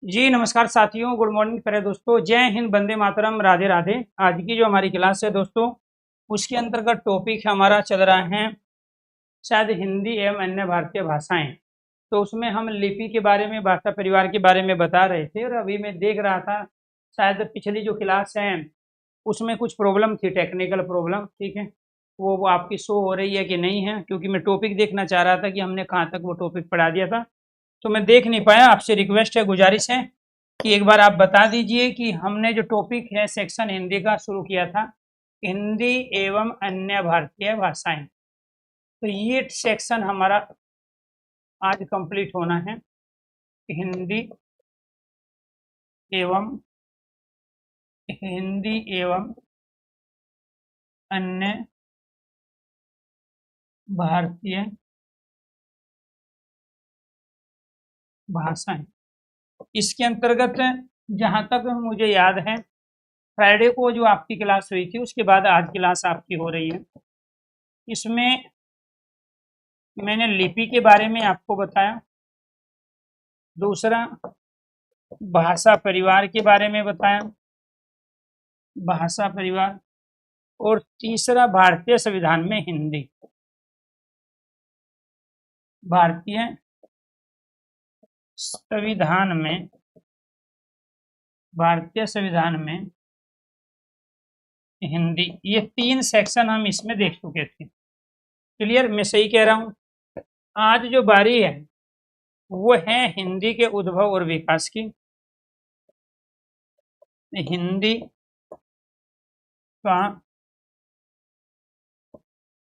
जी नमस्कार साथियों, good morning प्यारे दोस्तों। जय हिंद, वंदे मातरम, राधे राधे। आज की जो हमारी क्लास है दोस्तों, उसके अंतर्गत टॉपिक हमारा चल रहा है शायद हिंदी एवं अन्य भारतीय भाषाएं। तो उसमें हम लिपि के बारे में, भाषा परिवार के बारे में बता रहे थे। और अभी मैं देख रहा था शायद पिछली जो क्लास है उसमें कुछ प्रॉब्लम थी, टेक्निकल प्रॉब्लम। ठीक है, वो आपकी शो हो रही है कि नहीं है, क्योंकि मैं टॉपिक देखना चाह रहा था कि हमने कहाँ तक वो टॉपिक पढ़ा दिया था। तो मैं देख नहीं पाया। आपसे रिक्वेस्ट है, गुजारिश है कि एक बार आप बता दीजिए कि हमने जो टॉपिक है सेक्शन हिंदी का शुरू किया था, हिंदी एवं अन्य भारतीय भाषाएं। तो ये सेक्शन हमारा आज कंप्लीट होना है। हिंदी एवं हिंदी एवं अन्य भारतीय भाषाएं। इसके अंतर्गत जहां तक मुझे याद है, फ्राइडे को जो आपकी क्लास हुई थी उसके बाद आज क्लास आपकी हो रही है। इसमें मैंने लिपि के बारे में आपको बताया, दूसरा भाषा परिवार के बारे में बताया, भाषा परिवार, और तीसरा भारतीय संविधान में हिंदी, भारतीय संविधान में, भारतीय संविधान में हिंदी। ये तीन सेक्शन हम इसमें देख चुके थे। क्लियर? मैं सही कह रहा हूँ? आज जो बारी है वो है हिंदी के उद्भव और विकास की। हिंदी का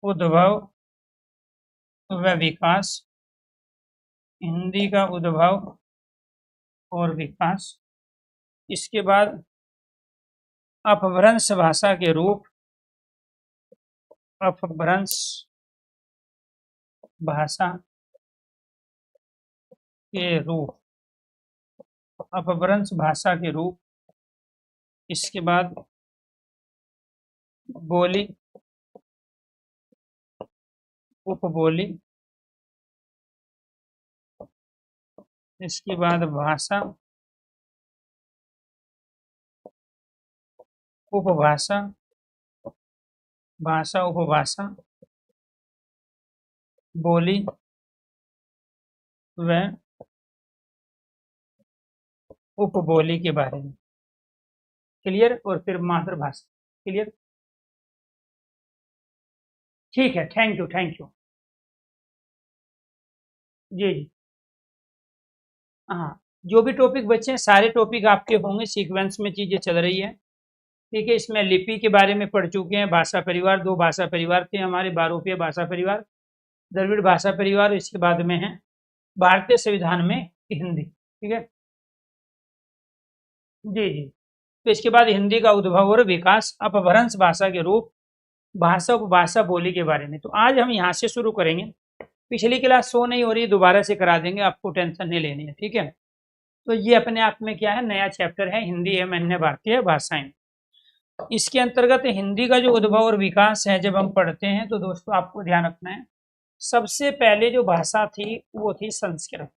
उद्भव व विकास, हिंदी का उद्भव और विकास। इसके बाद अपभ्रंश भाषा के रूप, अपभ्रंश भाषा के रूप, अपभ्रंश भाषा के रूप। इसके बाद बोली, उपबोली। इसके बाद भाषा, उपभाषा, भाषा उपभाषा, बोली व उपबोली के बारे में। क्लियर? और फिर मातृभाषा। क्लियर? ठीक है, थैंक यू, थैंक यू। जी जी, हाँ, जो भी टॉपिक बचे हैं सारे टॉपिक आपके होंगे, सीक्वेंस में चीजें चल रही है। ठीक है, इसमें लिपि के बारे में पढ़ चुके हैं, भाषा परिवार, दो भाषा परिवार थे हमारे, बारोपीय भाषा परिवार, द्रविड़ भाषा परिवार। इसके बाद में है भारतीय संविधान में हिंदी। ठीक है, जी जी। तो इसके बाद हिंदी का उद्भव और विकास, अपभ्रंश भाषा के रूप, भाषा उपभाषा, बोली के बारे में। तो आज हम यहाँ से शुरू करेंगे। पिछली क्लास शो नहीं हो रही, दोबारा से करा देंगे, आपको टेंशन नहीं लेनी है। ठीक है, तो ये अपने आप में क्या है, नया चैप्टर है, हिंदी एवं अन्य भारतीय भाषाएं। इसके अंतर्गत हिंदी का जो उद्भव और विकास है जब हम पढ़ते हैं तो दोस्तों आपको ध्यान रखना है, सबसे पहले जो भाषा थी वो थी संस्कृत।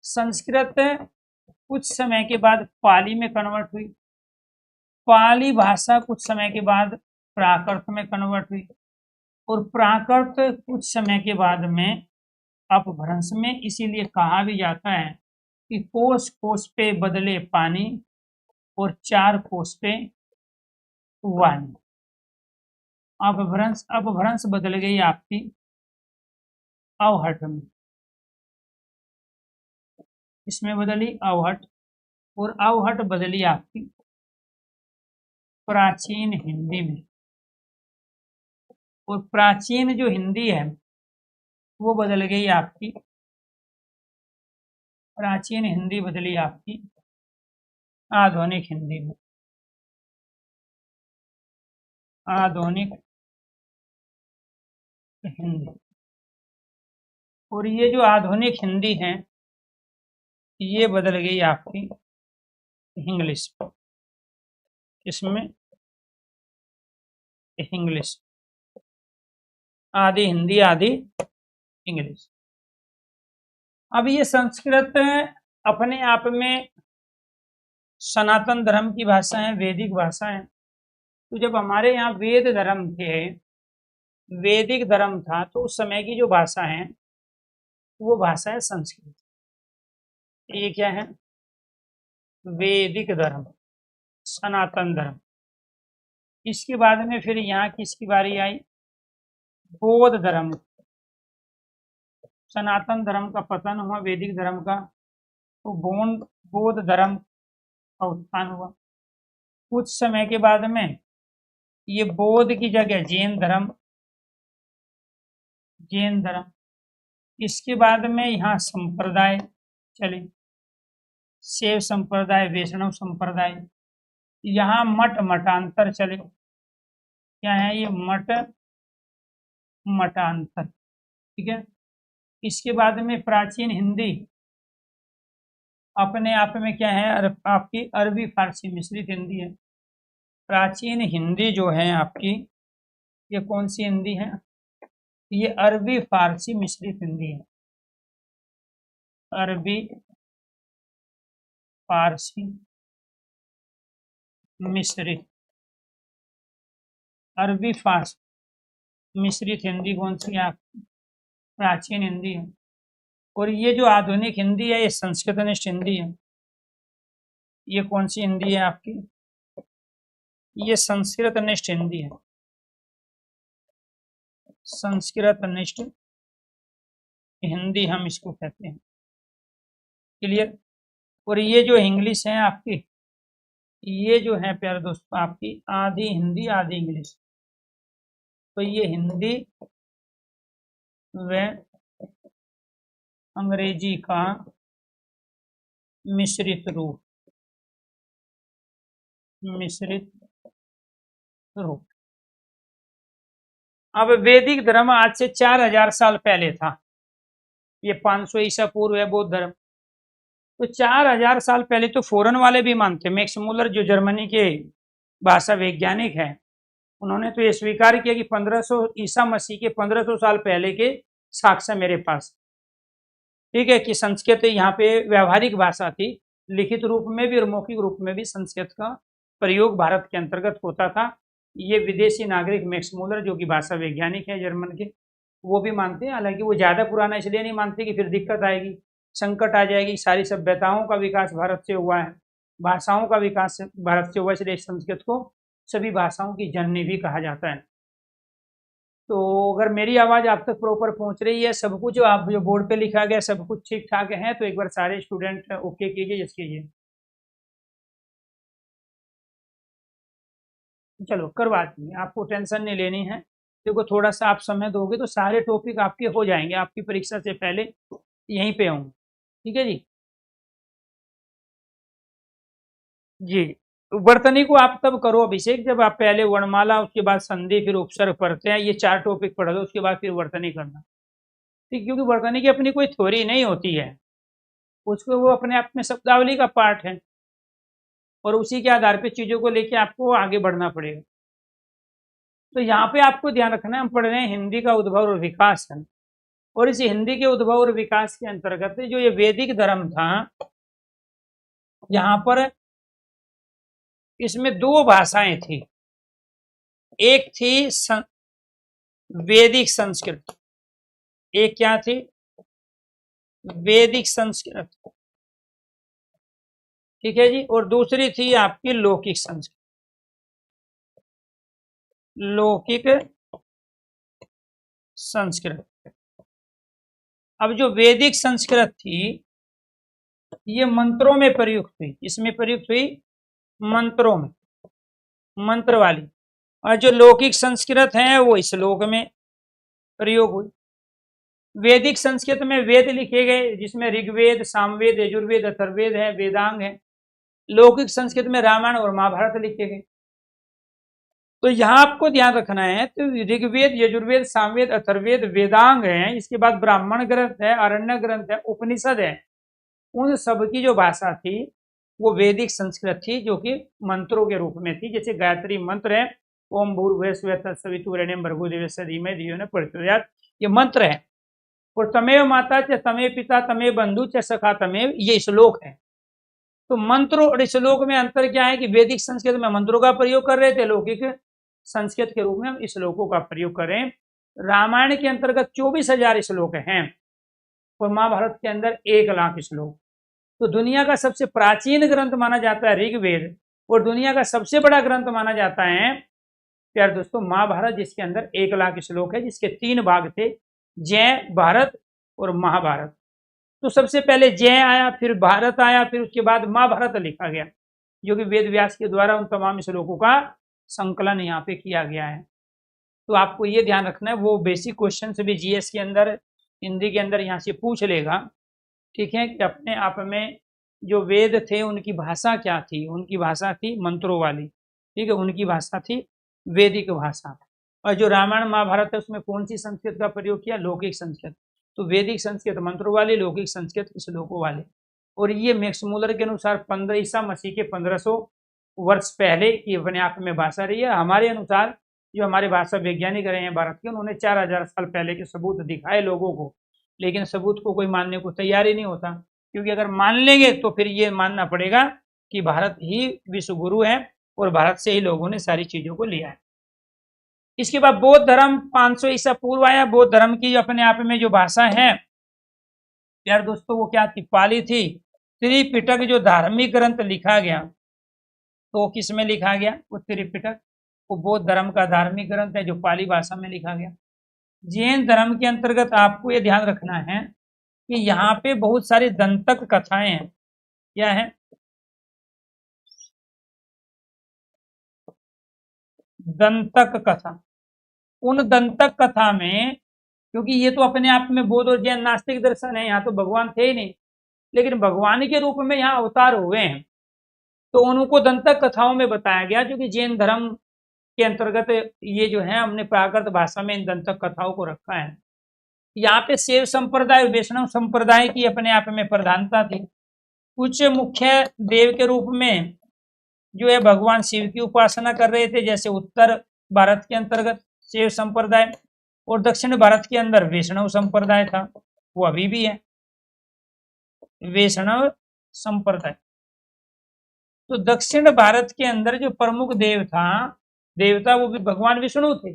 संस्कृत कुछ समय के बाद पाली में कन्वर्ट हुई, पाली भाषा कुछ समय के बाद प्राकृत में कन्वर्ट हुई, और प्राकृत कुछ समय के बाद में अपभ्रंश में। इसीलिए कहा भी जाता है कि कोस कोस पे बदले पानी और चार कोस पे वाणी। अपभ्रंश, अपभ्रंश बदल गई आपकी अवहट में, इसमें बदली अवहट, और अवहट बदली आपकी प्राचीन हिंदी में, और प्राचीन जो हिंदी है वो बदल गई आपकी, प्राचीन हिंदी बदली आपकी आधुनिक हिंदी में, आधुनिक हिंदी। और ये जो आधुनिक हिंदी है ये बदल गई आपकी इंग्लिश, इसमें इंग्लिश, आधी हिंदी आधी इंग्लिश। अब ये संस्कृत अपने आप में सनातन धर्म की भाषा है, वैदिक भाषा है। तो जब हमारे यहाँ वेद धर्म थे, वैदिक धर्म था, तो उस समय की जो भाषा है वो भाषा है संस्कृत। ये क्या है? वैदिक धर्म, सनातन धर्म। इसके बाद में फिर यहाँ किसकी बारी आई? बौद्ध धर्म। सनातन धर्म का पतन हुआ, वैदिक धर्म का, तो बौद्ध धर्म का उत्थान हुआ। कुछ समय के बाद में ये बौद्ध की जगह जैन धर्म, इसके बाद में यहाँ संप्रदाय चले, शैव संप्रदाय, वैष्णव संप्रदाय। यहाँ मठ मठांतर चले। क्या है ये? मठ मठांतर। ठीक है। इसके बाद में प्राचीन हिंदी अपने आप में क्या है? आपकी अरबी फारसी मिश्रित हिंदी है। प्राचीन हिंदी जो है आपकी, ये कौन सी हिंदी है? ये अरबी फारसी मिश्रित हिंदी है। अरबी फारसी मिश्रित, अरबी फारसी मिश्रित हिंदी कौन सी है आपकी? प्राचीन हिंदी है। और ये जो आधुनिक हिंदी है, ये संस्कृतनिष्ठ हिंदी है। ये कौन सी हिंदी है आपकी? ये संस्कृतनिष्ठ हिंदी है, संस्कृतनिष्ठ हिंदी हम इसको कहते हैं। क्लियर? और ये जो इंग्लिश है आपकी, ये जो है प्यारे दोस्तों आपकी आधी हिंदी आधी इंग्लिश। तो ये हिंदी व अंग्रेजी का मिश्रित रूप, अब वैदिक धर्म आज से 4000 साल पहले था। ये 500 ईसा पूर्व है बौद्ध धर्म। तो 4000 साल पहले तो फॉरेन वाले भी मानते। मैक्स मुलर जो जर्मनी के भाषा वैज्ञानिक हैं, उन्होंने तो ये स्वीकार किया कि 1500 ईसा मसीह के 1500 साल पहले के साक्ष्य मेरे पास। ठीक है, कि संस्कृत यहाँ पे व्यावहारिक भाषा थी, लिखित रूप में भी और मौखिक रूप में भी संस्कृत का प्रयोग भारत के अंतर्गत होता था। ये विदेशी नागरिक मैक्स मुलर जो कि भाषा वैज्ञानिक है जर्मन के, वो भी मानते हैं। हालांकि वो ज़्यादा पुराना इसलिए नहीं मानते कि फिर दिक्कत आएगी, संकट आ जाएगी। सारी सभ्यताओं का विकास भारत से हुआ है, भाषाओं का विकास भारत से हुआ, इसलिए संस्कृत को सभी भाषाओं की जननी भी कहा जाता है। तो अगर मेरी आवाज़ आप तक प्रॉपर पहुंच रही है, सब कुछ जो आप जो बोर्ड पे लिखा गया सब कुछ ठीक ठाक है, तो एक बार सारे स्टूडेंट ओके कीजिए, यस कीजिए। चलो करवा देंगे, आपको टेंशन नहीं लेनी है। देखो थोड़ा सा आप समय दोगे तो सारे टॉपिक आपके हो जाएंगे, आपकी परीक्षा से पहले यहीं पे होंगे। ठीक है जी। जी, वर्तनी को आप तब करो अभिषेक जब आप पहले वर्णमाला, उसके बाद संधि, फिर उपसर्ग पढ़ते हैं। ये 4 टॉपिक पढ़ दो, उसके बाद फिर वर्तनी करना। ठीक, क्योंकि वर्तनी की अपनी कोई थ्योरी नहीं होती है, उसको वो अपने आप में शब्दावली का पार्ट है, और उसी के आधार पर चीज़ों को लेके आपको आगे बढ़ना पड़ेगा। तो यहाँ पे आपको ध्यान रखना है, हम पढ़ रहे हैं हिंदी का उद्भव और विकास है। और इस हिंदी के उद्भव और विकास के अंतर्गत जो ये वैदिक धर्म था, यहाँ पर इसमें 2 भाषाएं थी। एक थी वैदिक संस्कृत, एक क्या थी? वैदिक संस्कृत। ठीक है जी। और दूसरी थी आपकी लौकिक संस्कृत, लौकिक संस्कृत। अब जो वैदिक संस्कृत थी ये मंत्रों में प्रयुक्त हुई, इसमें प्रयुक्त हुई मंत्रों में, मंत्र वाली। और जो लौकिक संस्कृत है वो श्लोक में प्रयोग हुई। वैदिक संस्कृत में वेद लिखे गए, जिसमें ऋग्वेद, सामवेद, यजुर्वेद, अथर्ववेद है, वेदांग है। लौकिक संस्कृत में रामायण और महाभारत लिखे गए। तो यहाँ आपको ध्यान रखना है, तो ऋग्वेद, यजुर्वेद, सामवेद, अथर्ववेद, वेदांग है, इसके बाद ब्राह्मण ग्रंथ है, आरण्य ग्रंथ है, उपनिषद है। उन सब की जो भाषा थी वो वैदिक संस्कृत थी, जो कि मंत्रों के रूप में थी। जैसे गायत्री मंत्र है, ओम भूर्भुवः स्वः तत्सवितुर्वरेण्यं भर्गो देवस्य धीमहि धियो न प्रचोदयात्, ये मंत्र है। और तमेव माता च तमेव पिता तमेव बंधु च सखा तमेव, ये श्लोक है। तो मंत्र और श्लोक में अंतर क्या है कि वैदिक संस्कृत में मंत्रों का प्रयोग कर रहे थे, लौकिक संस्कृत के रूप में हम श्लोकों का प्रयोग करें। रामायण के अंतर्गत 24,000 श्लोक हैं और महाभारत के अंदर 1,00,000 श्लोक। तो दुनिया का सबसे प्राचीन ग्रंथ माना जाता है ऋग्वेद, और दुनिया का सबसे बड़ा ग्रंथ माना जाता है प्यारे दोस्तों महाभारत, जिसके अंदर 1,00,000 श्लोक है, जिसके 3 भाग थे, जय, भारत और महाभारत। तो सबसे पहले जय आया, फिर भारत आया, फिर उसके बाद महाभारत लिखा गया, जो कि वेद व्यास के द्वारा उन तमाम श्लोकों का संकलन यहाँ पे किया गया है। तो आपको ये ध्यान रखना है, वो बेसिक क्वेश्चन भी जीएस के अंदर, हिंदी के अंदर यहाँ से पूछ लेगा, ठीक है, कि अपने आप में जो वेद थे उनकी भाषा क्या थी। उनकी भाषा थी मंत्रों वाली, ठीक है, उनकी भाषा थी वैदिक भाषा। और जो रामायण महाभारत है उसमें कौन सी संस्कृत का प्रयोग किया, लौकिक संस्कृत। तो वैदिक संस्कृत मंत्रों वाली, लौकिक संस्कृत श्लोकों वाले। और ये मैक्स मूलर के अनुसार 15 ईसा मसीह के 1500 वर्ष पहले की अपने आप में भाषा रही है। हमारे अनुसार जो हमारे भाषा वैज्ञानिक रहे हैं भारत के, उन्होंने 4000 साल पहले के सबूत दिखाए लोगों को, लेकिन सबूत को कोई मानने को तैयार ही नहीं होता, क्योंकि अगर मान लेंगे तो फिर ये मानना पड़ेगा कि भारत ही विश्व गुरु है और भारत से ही लोगों ने सारी चीजों को लिया है। इसके बाद बौद्ध धर्म 500 ईसा पूर्व आया। बौद्ध धर्म की अपने आप में जो भाषा है यार दोस्तों, वो क्या थी, पाली थी। त्रिपिटक जो धार्मिक ग्रंथ लिखा गया, तो किस में लिखा गया, वो त्रिपिटक, वो बौद्ध धर्म का धार्मिक ग्रंथ है जो पाली भाषा में लिखा गया। जैन धर्म के अंतर्गत आपको ये ध्यान रखना है कि यहाँ पे बहुत सारी दंतक कथाएं हैं। क्या है, दंतक कथा। उन दंतक कथा में, क्योंकि ये तो अपने आप में बौद्ध और जैन नास्तिक दर्शन है, यहाँ तो भगवान थे ही नहीं, लेकिन भगवान के रूप में यहाँ अवतार हुए हैं, तो उनको दंतक कथाओं में बताया गया। क्योंकि जैन धर्म के अंतर्गत ये जो है हमने प्राकृत भाषा में इन दंतक कथाओं को रखा है। यहाँ पे शैव संप्रदाय और वैष्णव संप्रदाय की अपने आप में प्रधानता थी। कुछ मुख्य देव के रूप में जो है भगवान शिव की उपासना कर रहे थे, जैसे उत्तर भारत के अंतर्गत शैव संप्रदाय, और दक्षिण भारत के अंदर वैष्णव संप्रदाय था, वो अभी भी है वैष्णव संप्रदाय। तो दक्षिण भारत के अंदर जो प्रमुख देवता वो भी भगवान विष्णु थे,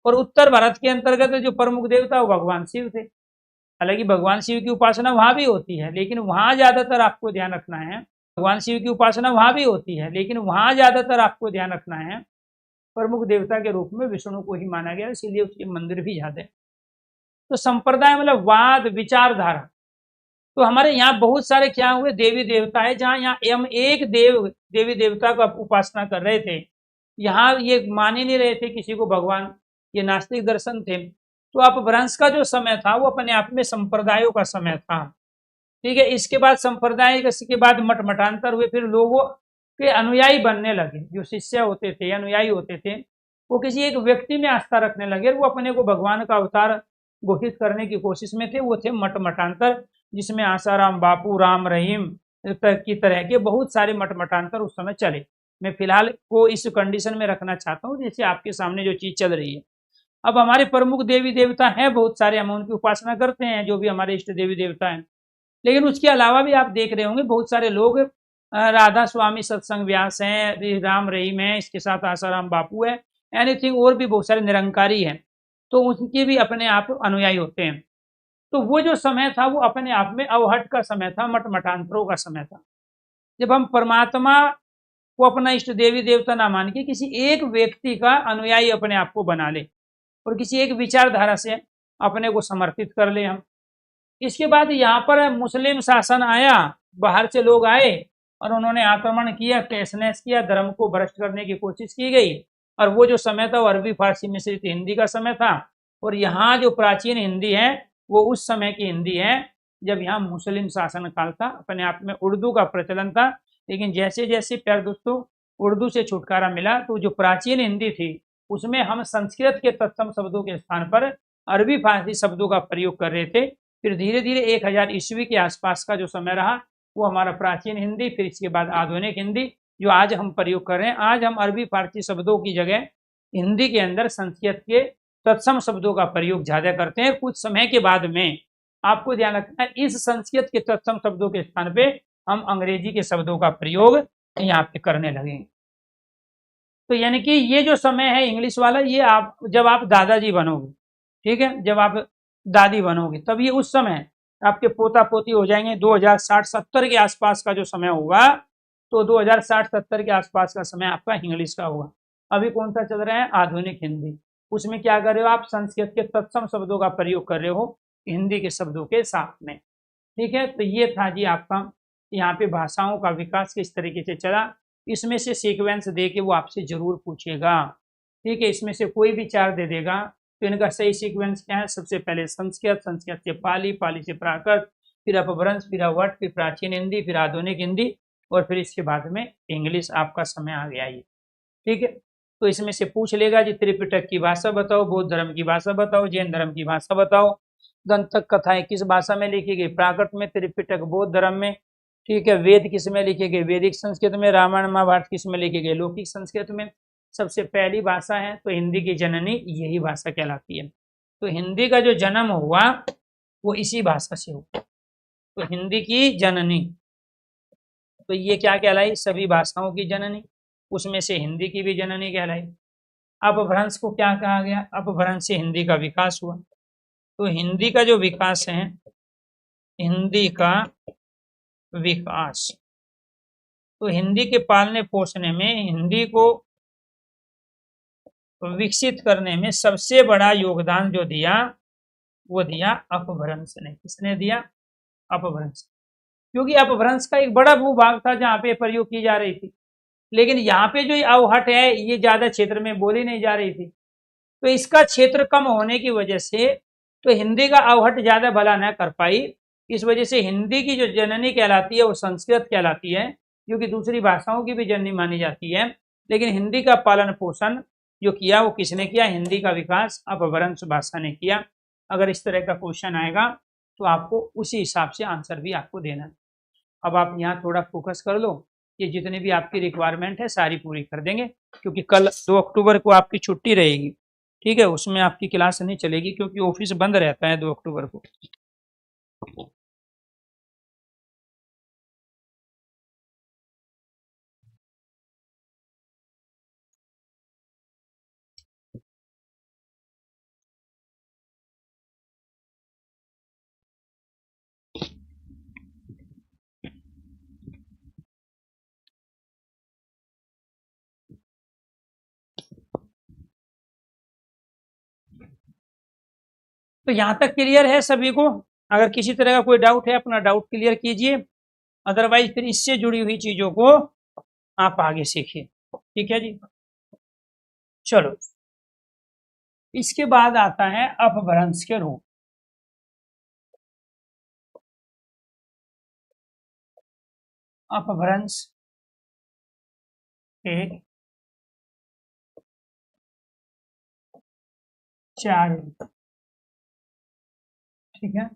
और उत्तर भारत के अंतर्गत जो प्रमुख देवता वो भगवान शिव थे। हालांकि भगवान शिव की उपासना वहां भी होती है, लेकिन वहां ज्यादातर आपको ध्यान रखना है, भगवान शिव की उपासना वहां भी होती है, लेकिन वहां ज्यादातर आपको ध्यान रखना है प्रमुख देवता के रूप में विष्णु को ही माना गया, इसीलिए उसके मंदिर भी ज्यादा है। तो संप्रदाय मतलब वाद, विचारधारा। तो हमारे यहाँ बहुत सारे क्या हुए, देवी देवता है, जहाँ यहाँ हम एक देवी देवता का उपासना कर रहे थे, यहाँ ये मान ही नहीं रहे थे किसी को भगवान, ये नास्तिक दर्शन थे। तो अपभ्रंश का जो समय था वो अपने आप में संप्रदायों का समय था, ठीक है। इसके बाद संप्रदाय के बाद मठमठांतर हुए, फिर लोगों के अनुयायी बनने लगे। जो शिष्य होते थे, अनुयायी होते थे, वो किसी एक व्यक्ति में आस्था रखने लगे, वो अपने को भगवान का अवतार घोषित करने की कोशिश में थे, वो थे मठमठांतर, जिसमें आसाराम बापू, राम रहीम की तरह के बहुत सारे मठमठांतर उस समय चले। मैं फिलहाल को इस कंडीशन में रखना चाहता हूँ जैसे आपके सामने जो चीज चल रही है। अब हमारे प्रमुख देवी देवता हैं बहुत सारे, हम उनकी उपासना करते हैं, जो भी हमारे इष्ट देवी देवता हैं। लेकिन उसके अलावा भी आप देख रहे होंगे बहुत सारे लोग, राधा स्वामी सत्संग व्यास हैं, राम रहीम है, इसके साथ आसाराम बापू है, एनीथिंग, और भी बहुत सारे निरंकारी हैं, तो उनके भी अपने आप अनुयायी होते हैं। तो वो जो समय था वो अपने आप में अवहट का समय था, मठमठांतरों का समय था, जब हम परमात्मा को अपना इष्ट देवी देवता ना मान के किसी एक व्यक्ति का अनुयायी अपने आप को बना ले और किसी एक विचारधारा से अपने को समर्पित कर ले हम। इसके बाद यहाँ पर मुस्लिम शासन आया, बाहर से लोग आए और उन्होंने आक्रमण किया, तहस-नहस किया, धर्म को भ्रष्ट करने की कोशिश की गई। और वो जो समय था वो अरबी फारसी मिश्रित हिंदी का समय था, और यहाँ जो प्राचीन हिंदी है वो उस समय की हिंदी है जब यहाँ मुस्लिम शासन काल था। अपने आप में उर्दू का प्रचलन था, लेकिन जैसे जैसे प्यारे दोस्तों उर्दू से छुटकारा मिला तो जो प्राचीन हिंदी थी उसमें हम संस्कृत के तत्सम शब्दों के स्थान पर अरबी फारसी शब्दों का प्रयोग कर रहे थे। फिर धीरे धीरे 1000 ईस्वी के आसपास का जो समय रहा वो हमारा प्राचीन हिंदी, फिर इसके बाद आधुनिक हिंदी जो आज हम प्रयोग कर रहे हैं। आज हम अरबी फारसी शब्दों की जगह हिंदी के अंदर संस्कृत के तत्सम शब्दों का प्रयोग ज्यादा करते हैं। कुछ समय के बाद में आपको ध्यान रखना है, इस संस्कृत के तत्सम शब्दों के स्थान पे हम अंग्रेजी के शब्दों का प्रयोग यहाँ पे करने लगे। तो यानी कि ये जो समय है इंग्लिश वाला, ये आप जब आप दादाजी बनोगे, ठीक है, जब आप दादी बनोगे, तब ये उस समय आपके पोता पोती हो जाएंगे, 2060-70 के आसपास का जो समय होगा, तो 2060-70 के आसपास का समय आपका इंग्लिश का होगा। अभी कौन सा चल रहा है? आधुनिक हिंदी। उसमें क्या कर रहे हो आप? संस्कृत के तत्सम शब्दों का प्रयोग कर रहे हो हिंदी के शब्दों के साथ में, ठीक है। तो ये था जी आपका यहाँ पे भाषाओं का विकास किस तरीके से चला। इसमें से सीक्वेंस दे के वो आपसे जरूर पूछेगा, ठीक है। इसमें से कोई भी चार दे देगा तो इनका सही सीक्वेंस क्या है? सबसे पहले संस्कृत, संस्कृत से पाली, पाली से प्राकृत, फिर अपभ्रंश, फिर अवट, फिर प्राचीन हिंदी, फिर आधुनिक हिंदी, और फिर इसके बाद में इंग्लिश। आपका समय आ गया ये, ठीक है। तो इसमें से पूछ लेगा जी त्रिपिटक की भाषा बताओ, बौद्ध धर्म की भाषा बताओ, जैन धर्म की भाषा बताओ, दंतक कथाएं किस भाषा में लिखी गई? प्राकृत में, त्रिपिटक बौद्ध धर्म में, ठीक है। वेद किस में लिखे गए? वैदिक संस्कृत में। रामायण महाभारत किस में लिखे गए? लौकिक संस्कृत में। सबसे पहली भाषा है तो हिंदी की जननी यही भाषा कहलाती है। तो हिंदी का जो जन्म हुआ वो इसी भाषा से हुआ, तो हिंदी की जननी। तो ये क्या कहलाई? सभी भाषाओं की जननी, उसमें से हिंदी की भी जननी कहलाई। अपभ्रंश को क्या कहा गया? अपभ्रंश से हिंदी का विकास हुआ। तो हिंदी का जो विकास है, हिंदी का विकास, तो हिंदी के पालने पोषने में, हिंदी को विकसित करने में सबसे बड़ा योगदान जो दिया वो दिया अपभ्रंश ने। किसने दिया? अपभ्रंश। क्योंकि अपभ्रंश का एक बड़ा भूभाग था जहाँ पे प्रयोग की जा रही थी, लेकिन यहाँ पे जो अवहट है ये ज्यादा क्षेत्र में बोली नहीं जा रही थी, तो इसका क्षेत्र कम होने की वजह से तो हिंदी का अवहट ज्यादा भला न कर पाई। इस वजह से हिंदी की जो जननी कहलाती है वो संस्कृत कहलाती है, जो कि दूसरी भाषाओं की भी जननी मानी जाती है। लेकिन हिंदी का पालन पोषण जो किया वो किसने किया? हिंदी का विकास अपभ्रंश भाषा ने किया। अगर इस तरह का क्वेश्चन आएगा तो आपको उसी हिसाब से आंसर भी आपको देना है। अब आप यहाँ थोड़ा फोकस कर लो, ये जितनी भी आपकी रिक्वायरमेंट है सारी पूरी कर देंगे, क्योंकि कल 2 अक्टूबर को आपकी छुट्टी रहेगी, ठीक है। उसमें आपकी क्लास नहीं चलेगी क्योंकि ऑफिस बंद रहता है 2 अक्टूबर को। तो यहाँ तक क्लियर है सभी को? अगर किसी तरह का कोई डाउट है अपना डाउट क्लियर कीजिए, अदरवाइज फिर इससे जुड़ी हुई चीजों को आप आगे सीखिए, ठीक है जी। चलो, इसके बाद आता है अपभ्रंश के रूप। अपभ्रंश के 4 रूप, ठीक है।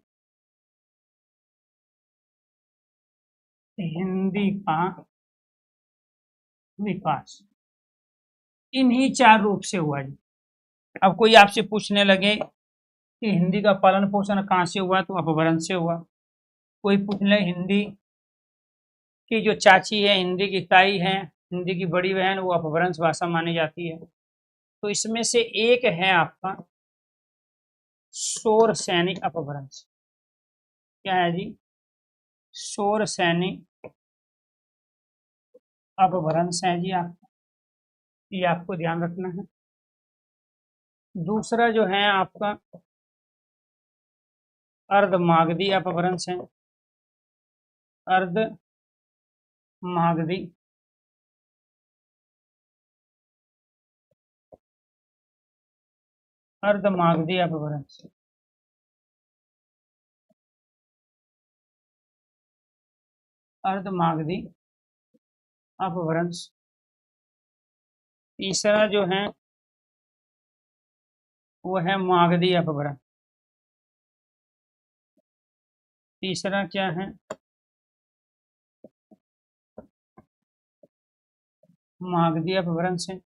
हिंदी का विकास इन्हीं 4 रूप से हुआ जी। अब कोई आपसे पूछने लगे कि हिंदी का पालन पोषण कहाँ से हुआ, तो अपभ्रंश से हुआ। कोई पूछ ले हिंदी की जो चाची है, हिंदी की ताई है, हिंदी की बड़ी बहन, वो अपभ्रंश भाषा मानी जाती है। तो इसमें से एक है आपका शोर सैनिक अपभ्रंश। क्या है जी? शोर सैनिक अपभ्रंश है जी आपका, ये आपको ध्यान रखना है। दूसरा जो है आपका अर्धमागधी अपभ्रंश है। अर्धमागधी अर्धमागधी अपभ्रंश। अर्धमागधी अपभ्रंश। तीसरा जो है वो है मागधी अपभ्रंश। तीसरा क्या है? मागधी अपभ्रंश है।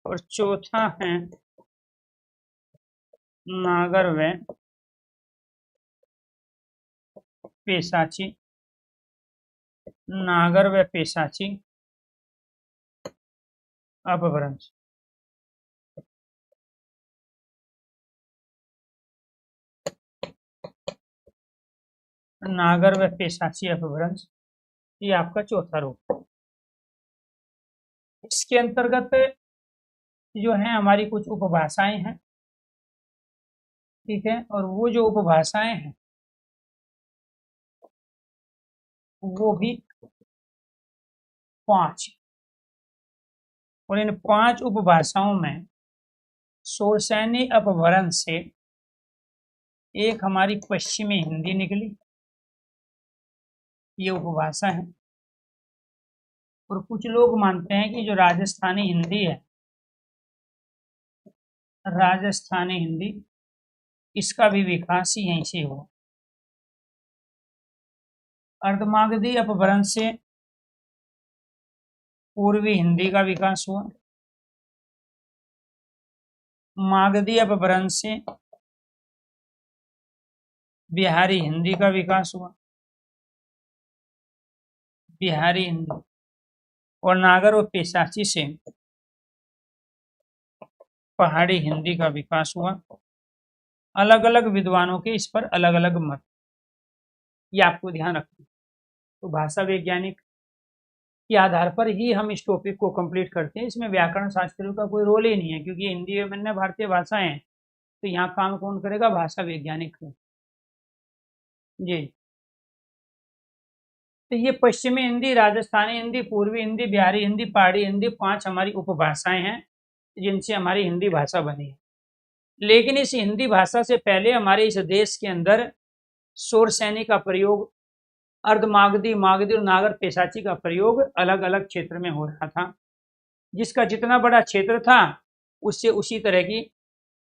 और चौथा है नागर व पेशाची, नागर व पेशाची अपभ्रंश। नागर व पेशाची अपभ्रंश, ये आपका चौथा रूप। इसके अंतर्गत जो है हमारी कुछ उपभाषाएं हैं, ठीक है, और वो जो उपभाषाएं हैं वो भी 5, और इन 5 उपभाषाओं में शोरसैनी अपभ्रंश से एक हमारी पश्चिमी हिंदी निकली, ये उपभाषा है। और कुछ लोग मानते हैं कि जो राजस्थानी हिंदी है, राजस्थानी हिंदी, इसका भी विकास ही यहीं से हुआ। अर्धमागधी अपभ्रंश से पूर्वी हिंदी का विकास हुआ। मागधी अपभ्रंश से बिहारी हिंदी का विकास हुआ, बिहारी हिंदी। और नागर और पेशाची से पहाड़ी हिंदी का विकास हुआ। अलग अलग विद्वानों के इस पर अलग अलग मत, ये आपको ध्यान रखना। तो भाषा वैज्ञानिक के आधार पर ही हम इस टॉपिक को कंप्लीट करते हैं। इसमें व्याकरण शास्त्रियों का कोई रोल ही नहीं है, क्योंकि हिंदी एवं अन्य भारतीय भाषाएं हैं, तो यहाँ काम कौन करेगा? भाषा वैज्ञानिक जी। तो ये पश्चिमी हिंदी, राजस्थानी हिंदी, पूर्वी हिंदी, बिहारी हिंदी, पहाड़ी हिंदी, 5 हमारी उपभाषाएं हैं जिनसे हमारी हिंदी भाषा बनी है। लेकिन इस हिंदी भाषा से पहले हमारे इस देश के अंदर शोरसैनी का प्रयोग, अर्धमागधी, मागधी और नागर पेशाची का प्रयोग अलग अलग क्षेत्र में हो रहा था। जिसका जितना बड़ा क्षेत्र था उससे उसी तरह की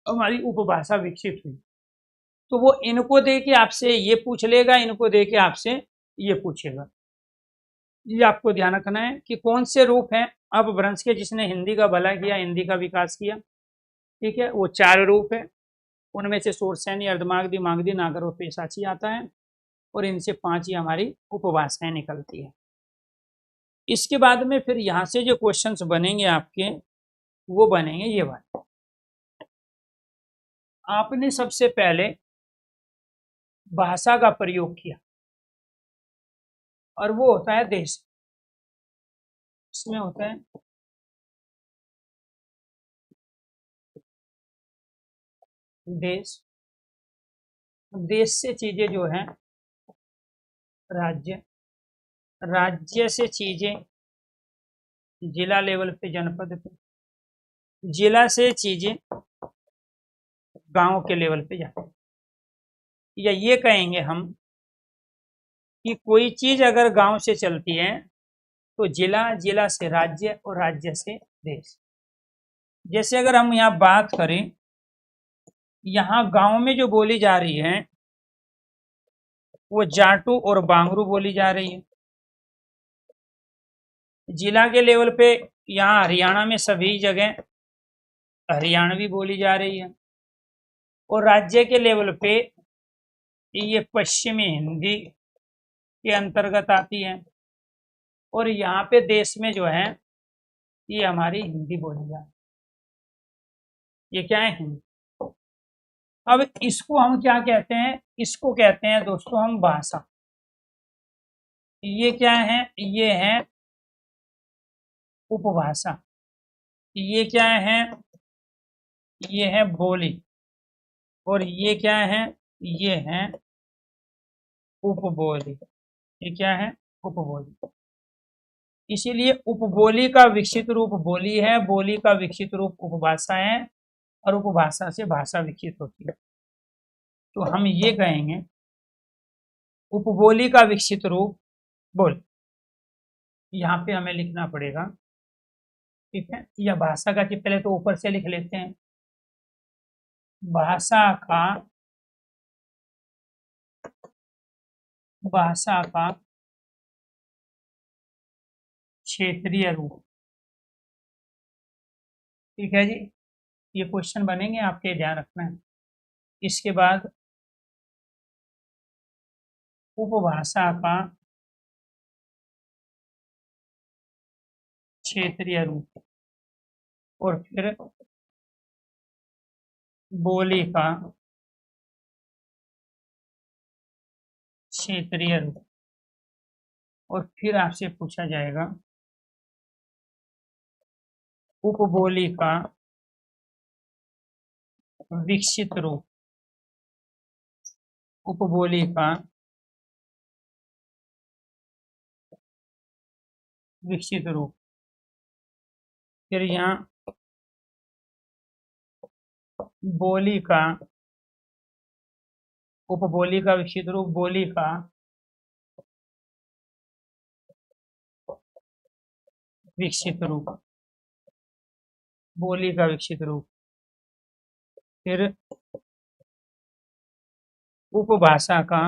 हमारी उपभाषा विकसित हुई। तो वो इनको दे के आपसे ये पूछ लेगा, इनको दे के आपसे ये पूछेगा। ये आपको ध्यान रखना है कि कौन से रूप हैं अपभ्रंश के जिसने हिंदी का भला किया, हिंदी का विकास किया, ठीक है। वो 4 रूप है, उनमें से शोरसैनी, अर्धमागधी, मागधी, नागर और पेशाची आता है, और इनसे 5 ही हमारी उपभाषाएं निकलती है। इसके बाद में फिर यहाँ से जो क्वेश्चंस बनेंगे आपके, वो बनेंगे ये वाले। आपने सबसे पहले भाषा का प्रयोग किया, और वो होता है देश। इसमें होता है देश। देश से चीजें जो है राज्य, राज्य से चीजें जिला लेवल पे, जनपद पे, जिला से चीजें गांव के लेवल पे जाती है। या ये कहेंगे हम कि कोई चीज अगर गांव से चलती है तो जिला, जिला से राज्य और राज्य से देश। जैसे अगर हम यहाँ बात करें, यहाँ गांव में जो बोली जा रही है वो जाटू और बांगरू बोली जा रही है। जिला के लेवल पे यहाँ हरियाणा में सभी जगह हरियाणवी बोली जा रही है, और राज्य के लेवल पे ये पश्चिमी हिंदी के अंतर्गत आती है, और यहाँ पे देश में जो है ये हमारी हिंदी बोली जा रही है। ये क्या है? हिंदी। अब इसको हम क्या कहते हैं? इसको कहते हैं दोस्तों हम भाषा। ये क्या है? ये है उपभाषा। ये क्या है? ये है बोली। और ये क्या है? ये है उपबोली। ये क्या है? उपबोली। इसीलिए उपबोली का विकसित रूप बोली है, बोली का विकसित रूप उपभाषा है, और उपभाषा से भाषा विकसित होती है। तो हम ये कहेंगे उपबोली का विकसित रूप बोल। यहाँ पे हमें लिखना पड़ेगा, ठीक है। या भाषा का कि पहले तो ऊपर से लिख लेते हैं, भाषा का, भाषा का क्षेत्रीय रूप, ठीक है जी। ये क्वेश्चन बनेंगे आपके, ध्यान रखना है। इसके बाद उपभाषा का क्षेत्रीय रूप और फिर बोली का क्षेत्रीय रूप और फिर आपसे पूछा जाएगा उपबोली का विकसित रूप। उपबोली का विकसित रूप। फिर यहाँ बोली का उपबोली का विकसित रूप, बोली का विकसित रूप, बोली का विकसित रूप। फिर उपभाषा का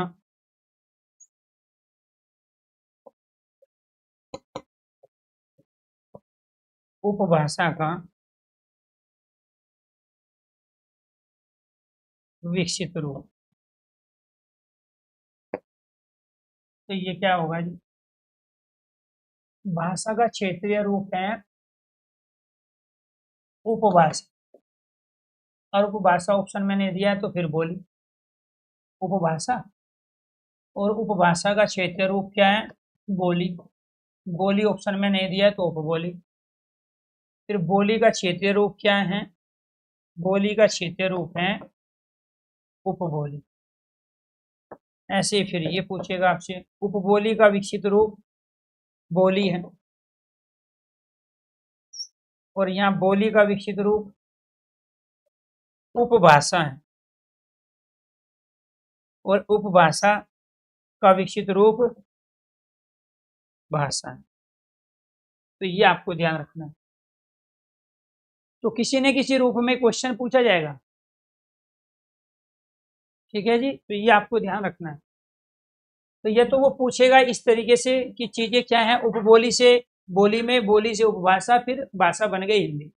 उपभाषा का विकसित रूप। तो ये क्या होगा जी? भाषा का क्षेत्रीय रूप है उपभाषा, और उपभाषा ऑप्शन मैंने दिया है तो फिर बोली। उपभाषा और उपभाषा का क्षेत्रीय रूप क्या है? बोली। बोली ऑप्शन में नहीं दिया है तो उपबोली। फिर बोली का क्षेत्रीय रूप क्या है? बोली का क्षेत्रीय रूप है उपबोली। ऐसे ही फिर ये पूछेगा आपसे, उपबोली का विकसित रूप बोली है और यहाँ बोली का विकसित रूप उपभाषा है और उपभाषा का विकसित रूप भाषा है। तो ये आपको ध्यान रखना है। तो किसी न किसी रूप में क्वेश्चन पूछा जाएगा, ठीक है जी। तो ये आपको ध्यान रखना है। तो ये तो वो पूछेगा इस तरीके से कि चीजें क्या है, उपबोली से बोली में, बोली से उपभाषा, फिर भाषा बन गई हिंदी।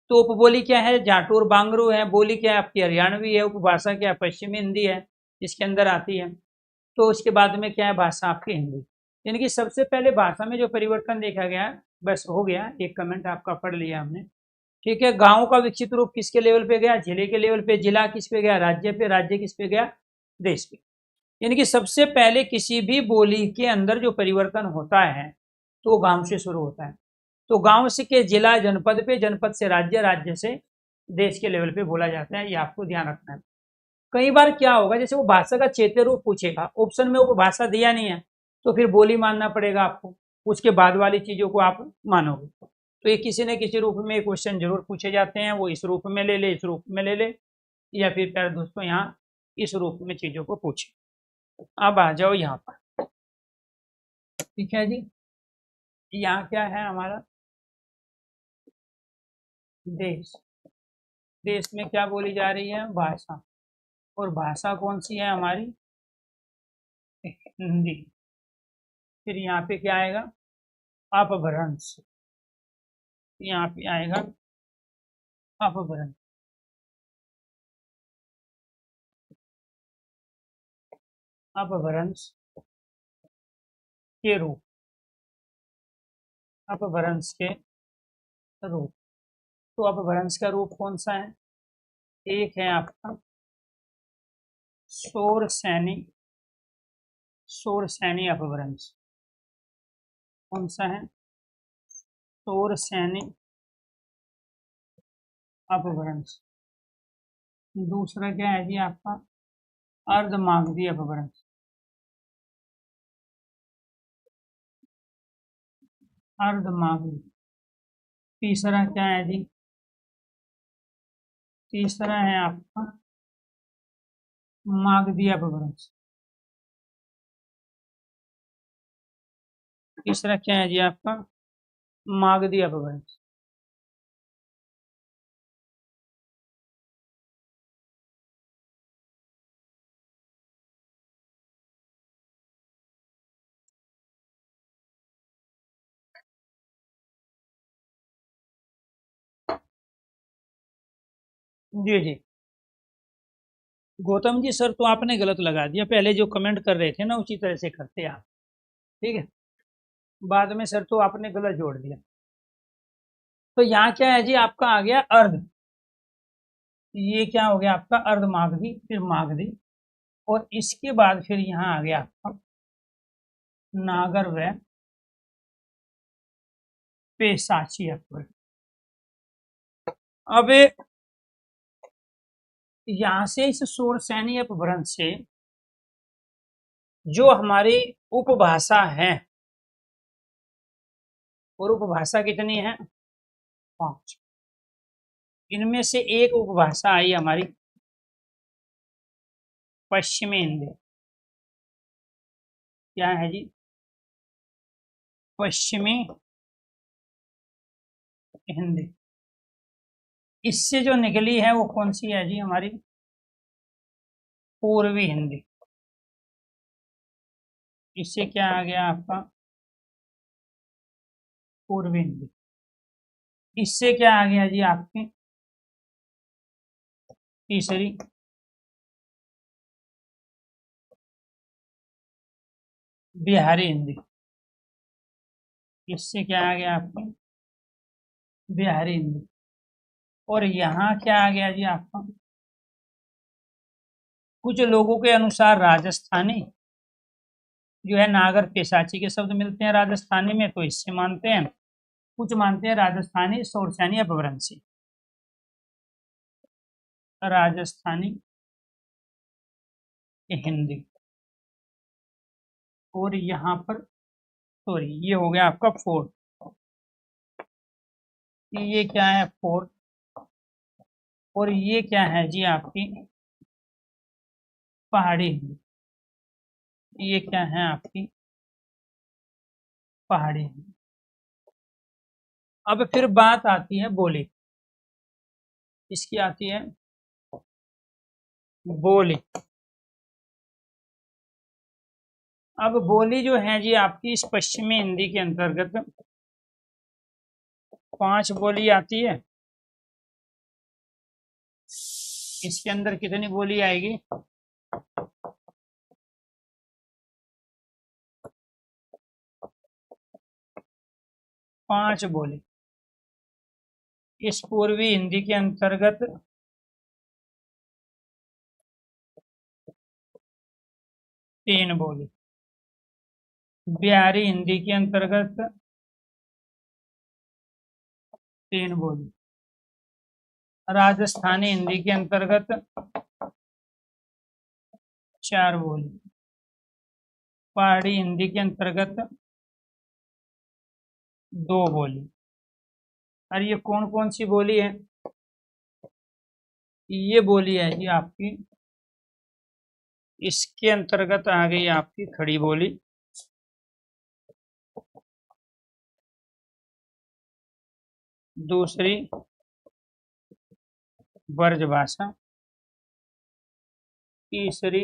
तो उपबोली क्या है? जाटूर बांगरू है। बोली क्या है? आपकी हरियाणवी है। उपभाषा क्या है? पश्चिमी हिंदी है, इसके अंदर आती है। तो उसके बाद में क्या है? भाषा आपकी हिंदी। यानी कि सबसे पहले भाषा में जो परिवर्तन देखा गया, बस हो गया, एक कमेंट आपका पढ़ लिया हमने, ठीक है। गांव का विकसित रूप किसके लेवल पे गया? जिले के लेवल पे। जिला किस पे गया? राज्य पे। राज्य किस पे गया? देश पे। यानी कि सबसे पहले किसी भी बोली के अंदर जो परिवर्तन होता है तो गांव से शुरू होता है। तो गांव से के जिला जनपद पे, जनपद से राज्य, राज्य से देश के लेवल पे बोला जाता है। ये आपको ध्यान रखना है। कई बार क्या होगा, जैसे वो भाषा का क्षेत्रीय रूप पूछेगा, ऑप्शन में वो भाषा दिया नहीं है तो फिर बोली मानना पड़ेगा आपको, उसके बाद वाली चीजों को आप मानोगे। तो ये किसी न किसी रूप में क्वेश्चन जरूर पूछे जाते हैं। वो इस रूप में ले ले, इस रूप में ले ले, या फिर प्यारे दोस्तों यहाँ इस रूप में चीजों को पूछे। अब आ जाओ यहाँ पर, ठीक है जी। यहाँ क्या है हमारा? देश। देश में क्या बोली जा रही है? भाषा। और भाषा कौन सी है हमारी? हिंदी। फिर यहाँ पे क्या आएगा? अपभ्रंश। यहाँ पे आएगा अपभ्रंश। अपभ्रंश के रूप। अपभ्रंश के रूप। तो अपभ्रंश का रूप कौन सा है? एक है आपका शोर सैनी। शोर सैनी अपभ्रंश। कौन सा है? शोर सैनी अपभ्रंश। दूसरा क्या है जी आपका? अर्धमागधी अपभ्रंश। अर्धमागधी। तीसरा क्या है जी? तीसरा है आपका मागधी अपभ्रंश। तीसरा क्या है जी आपका? मागधी अपभ्रंश। जी जी। गौतम जी सर तो आपने गलत लगा दिया, पहले जो कमेंट कर रहे थे ना उसी तरह से करते आप, ठीक है। बाद में सर तो आपने गलत जोड़ दिया। तो यहाँ क्या है जी, आपका आ गया अर्ध, ये क्या हो गया आपका अर्ध मागधी, फिर मागधी, और इसके बाद फिर यहाँ आ गया आपका नागर व पेशाची अकबर। अब यहाँ से इस शूरसेनी अपभ्रंश से जो हमारी उपभाषा है, और उपभाषा कितनी है, 5, इनमें से एक उपभाषा आई हमारी पश्चिमी हिंदी। क्या है जी, पश्चिमी हिंदी। इससे जो निकली है वो कौन सी है जी, हमारी पूर्वी हिंदी। इससे क्या आ गया आपका पूर्वी हिंदी। इससे क्या आ गया जी आपकी तीसरी बिहारी हिंदी। इससे क्या आ गया आपकी बिहारी हिंदी। और यहाँ क्या आ गया जी आपका, कुछ लोगों के अनुसार राजस्थानी जो है, नागर पेशाची के शब्द मिलते हैं राजस्थानी में, तो इससे मानते हैं। कुछ मानते हैं राजस्थानी शूरसेनी अपभ्रंशी, राजस्थानी हिंदी। और यहाँ पर सॉरी, ये हो गया आपका फोर्थ, ये क्या है फोर्थ। और ये क्या है जी आपकी पहाड़ी हिंदी। ये क्या है आपकी पहाड़ी हिंदी। अब फिर बात आती है बोली, इसकी आती है बोली। अब बोली जो है जी आपकी इस पश्चिमी हिंदी के अंतर्गत 5 बोली आती है। इसके अंदर कितनी बोली आएगी, 5 बोली। इस पूर्वी हिंदी के अंतर्गत 3 बोली, बिहारी हिंदी के अंतर्गत 3 बोली, राजस्थानी हिंदी के अंतर्गत 4 बोली, पहाड़ी हिंदी के अंतर्गत 2 बोली। और ये कौन कौन सी बोली है, ये बोली है जी आपकी, इसके अंतर्गत आ गई आपकी खड़ी बोली, दूसरी ब्रजभाषा, तीसरी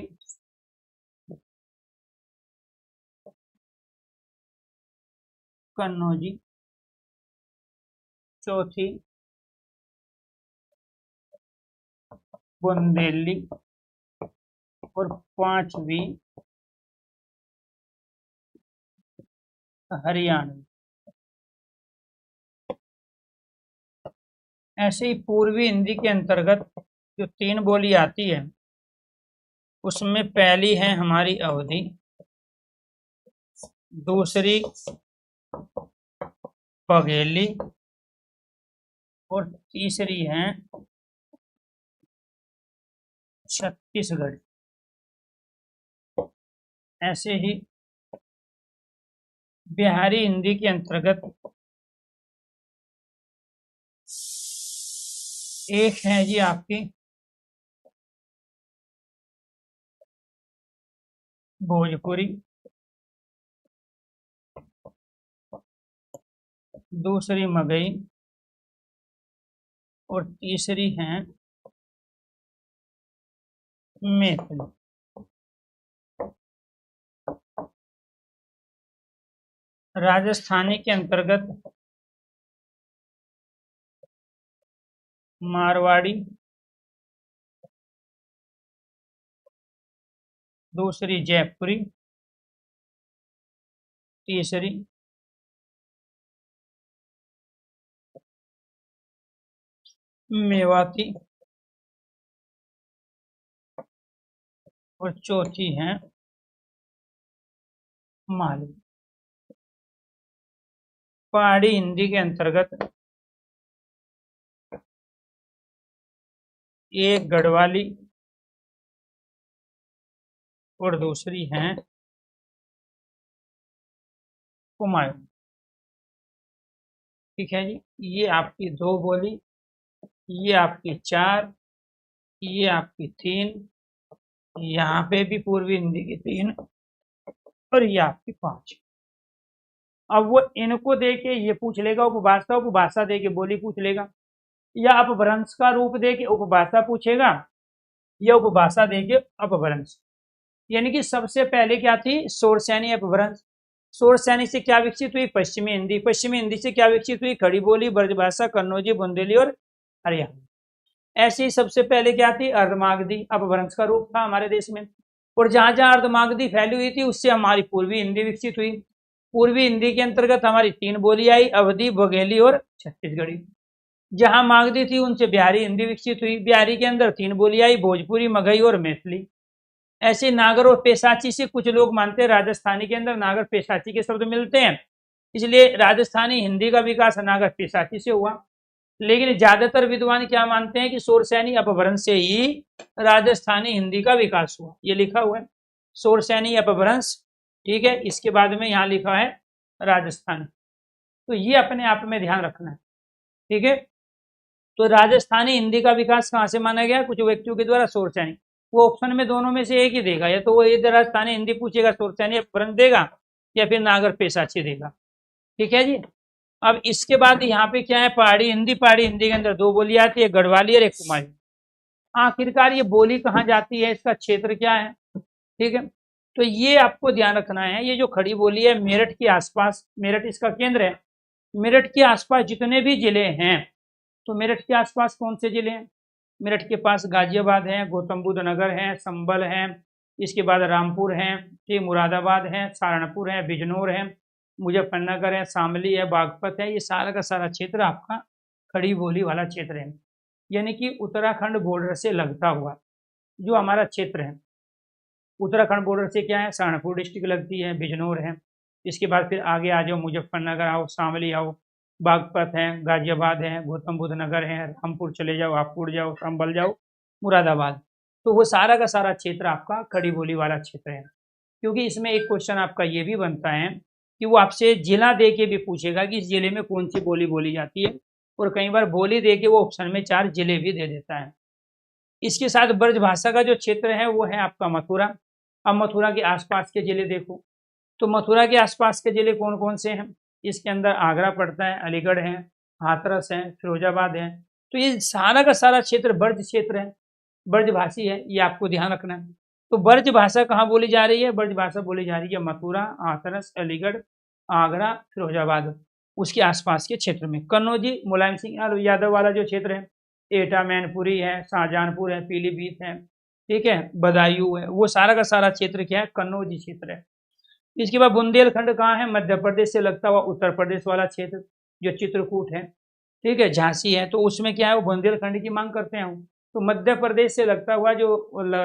कन्नौजी, चौथी बुंदेली, और 5वीं हरियाणवी। ऐसे ही पूर्वी हिंदी के अंतर्गत जो 3 बोली आती है, उसमें पहली है हमारी अवधी, दूसरी बघेली, और तीसरी है छत्तीसगढ़। ऐसे ही बिहारी हिंदी के अंतर्गत एक है जी आपकी भोजपुरी, दूसरी मगही, और तीसरी है मैथिली। राजस्थानी के अंतर्गत मारवाड़ी, दूसरी जयपुरी, तीसरी मेवाती और चौथी है मालवी। पहाड़ी हिंदी के अंतर्गत एक गढ़वाली और दूसरी है कुमायूं। ठीक है जी, ये आपकी 2 बोली, ये आपकी 4, ये आपकी 3, यहाँ पे भी पूर्वी हिंदी की 3 और ये आपकी 5। अब वो इनको दे के ये पूछ लेगा उपभाषा, उपभाषा दे के बोली पूछ लेगा, या अपभ्रंश का रूप दे के उपभाषा पूछेगा, या उपभाषा दे के अपभ्रंश। यानी कि सबसे पहले क्या थी, शोरसैनी अपभ्रंश। शोरसैनी से क्या विकसित हुई, पश्चिमी हिंदी। पश्चिमी हिंदी से क्या विकसित हुई, खड़ी बोली, ब्रजभाषा, कन्नौजी, बुंदेली और हरियाणा। ऐसे ही सबसे पहले क्या थी, अर्धमागधी अपभ्रंश का रूप था हमारे देश में। और जहां जहां अर्धमागधी फैली हुई थी उससे हमारी पूर्वी हिंदी विकसित हुई। पूर्वी हिंदी के अंतर्गत हमारी 3 बोली आई, अवधी, बघेली और छत्तीसगढ़ी। जहां मागधी थी उनसे बिहारी हिंदी विकसित हुई। बिहारी के अंदर 3 बोली आई, भोजपुरी, मगही और मैथिली। ऐसे नागर और पेशाची से कुछ लोग मानते हैं राजस्थानी के अंदर नागर पेशाची के शब्द मिलते हैं, इसलिए राजस्थानी हिंदी का विकास नागर पेशाची से हुआ। लेकिन ज्यादातर विद्वान क्या मानते हैं कि शोरसैनी अपभ्रंश से ही राजस्थानी हिंदी का विकास हुआ। ये लिखा हुआ है शोरसैनी अपभ्रंश, ठीक है। इसके बाद में यहाँ लिखा है राजस्थानी, तो ये अपने आप में ध्यान रखना है, ठीक है। तो राजस्थानी हिंदी का विकास कहाँ से माना गया, कुछ व्यक्तियों के द्वारा, शोरसैनी। वो ऑप्शन में दोनों में से एक ही देगा, या तो वो इधर राजस्थानी हिंदी पूछेगा, शोरसैनी अपभ्रंश देगा, या फिर नागर पेशाची देगा, ठीक है जी। अब इसके बाद यहाँ पे क्या है, पहाड़ी हिंदी। पहाड़ी हिंदी के अंदर 2 बोली आती है, गढ़वाली और एक कुमायूं। आखिरकार ये बोली कहाँ जाती है, इसका क्षेत्र क्या है, ठीक है। तो ये आपको ध्यान रखना है, ये जो खड़ी बोली है मेरठ के आसपास, मेरठ इसका केंद्र है, मेरठ के आसपास जितने भी जिले हैं, तो मेरठ के आसपास कौन से जिले हैं, मेरठ के पास गाजियाबाद है, गौतम बुद्ध नगर है, संबल है, इसके बाद रामपुर है, ठीक, मुरादाबाद है, सहारनपुर है, बिजनौर है, मुजफ्फरनगर है, शामली है, बागपत है। ये सारा का सारा क्षेत्र आपका खड़ी बोली वाला क्षेत्र है, यानी कि उत्तराखंड बॉर्डर से लगता हुआ जो हमारा क्षेत्र है। उत्तराखंड बॉर्डर से क्या है, सहारनपुर डिस्ट्रिक्ट लगती है, बिजनौर है, इसके बाद फिर आगे आ जाओ, मुजफ्फरनगर आओ, शामली आओ, बागपत है, गाजियाबाद है, गौतम बुद्ध नगर है, रामपुर चले जाओ, हापुड़ जाओ, संभल जाओ, मुरादाबाद। तो वो सारा का सारा क्षेत्र आपका खड़ी बोली वाला क्षेत्र है। क्योंकि इसमें एक क्वेश्चन आपका ये भी बनता है कि वो आपसे जिला दे के भी पूछेगा कि इस जिले में कौन सी बोली बोली जाती है, और कई बार बोली दे के वो ऑप्शन में 4 जिले भी दे देता है। इसके साथ ब्रजभाषा का जो क्षेत्र है वो है आपका मथुरा। अब मथुरा के आसपास के जिले देखो, तो मथुरा के आसपास के जिले कौन कौन से हैं, इसके अंदर आगरा पड़ता है, अलीगढ़ है, हाथरस है, फिरोजाबाद है। तो ये सारा का सारा क्षेत्र ब्रज क्षेत्र है, ब्रजभाषी है, ये आपको ध्यान रखना है। तो ब्रज भाषा कहाँ बोली जा रही है, ब्रज भाषा बोली जा रही है मथुरा, हाथरस, अलीगढ़, आगरा, फिरोजाबाद, उसके आसपास के क्षेत्र में। कन्नौजी मुलायम सिंह यादव वाला जो क्षेत्र है, एटा, मैनपुरी है, शाहजहानपुर है, पीलीभीत है, ठीक है, बदायूं है, वो सारा का सारा क्षेत्र क्या है, कन्नौजी क्षेत्र है। इसके बाद बुंदेलखंड कहाँ है, मध्य प्रदेश से लगता हुआ उत्तर प्रदेश वाला क्षेत्र जो चित्रकूट है, ठीक है, झांसी है, तो उसमें क्या है, वो बुंदेलखंड की मांग करते हैं। तो मध्य प्रदेश से लगता हुआ जो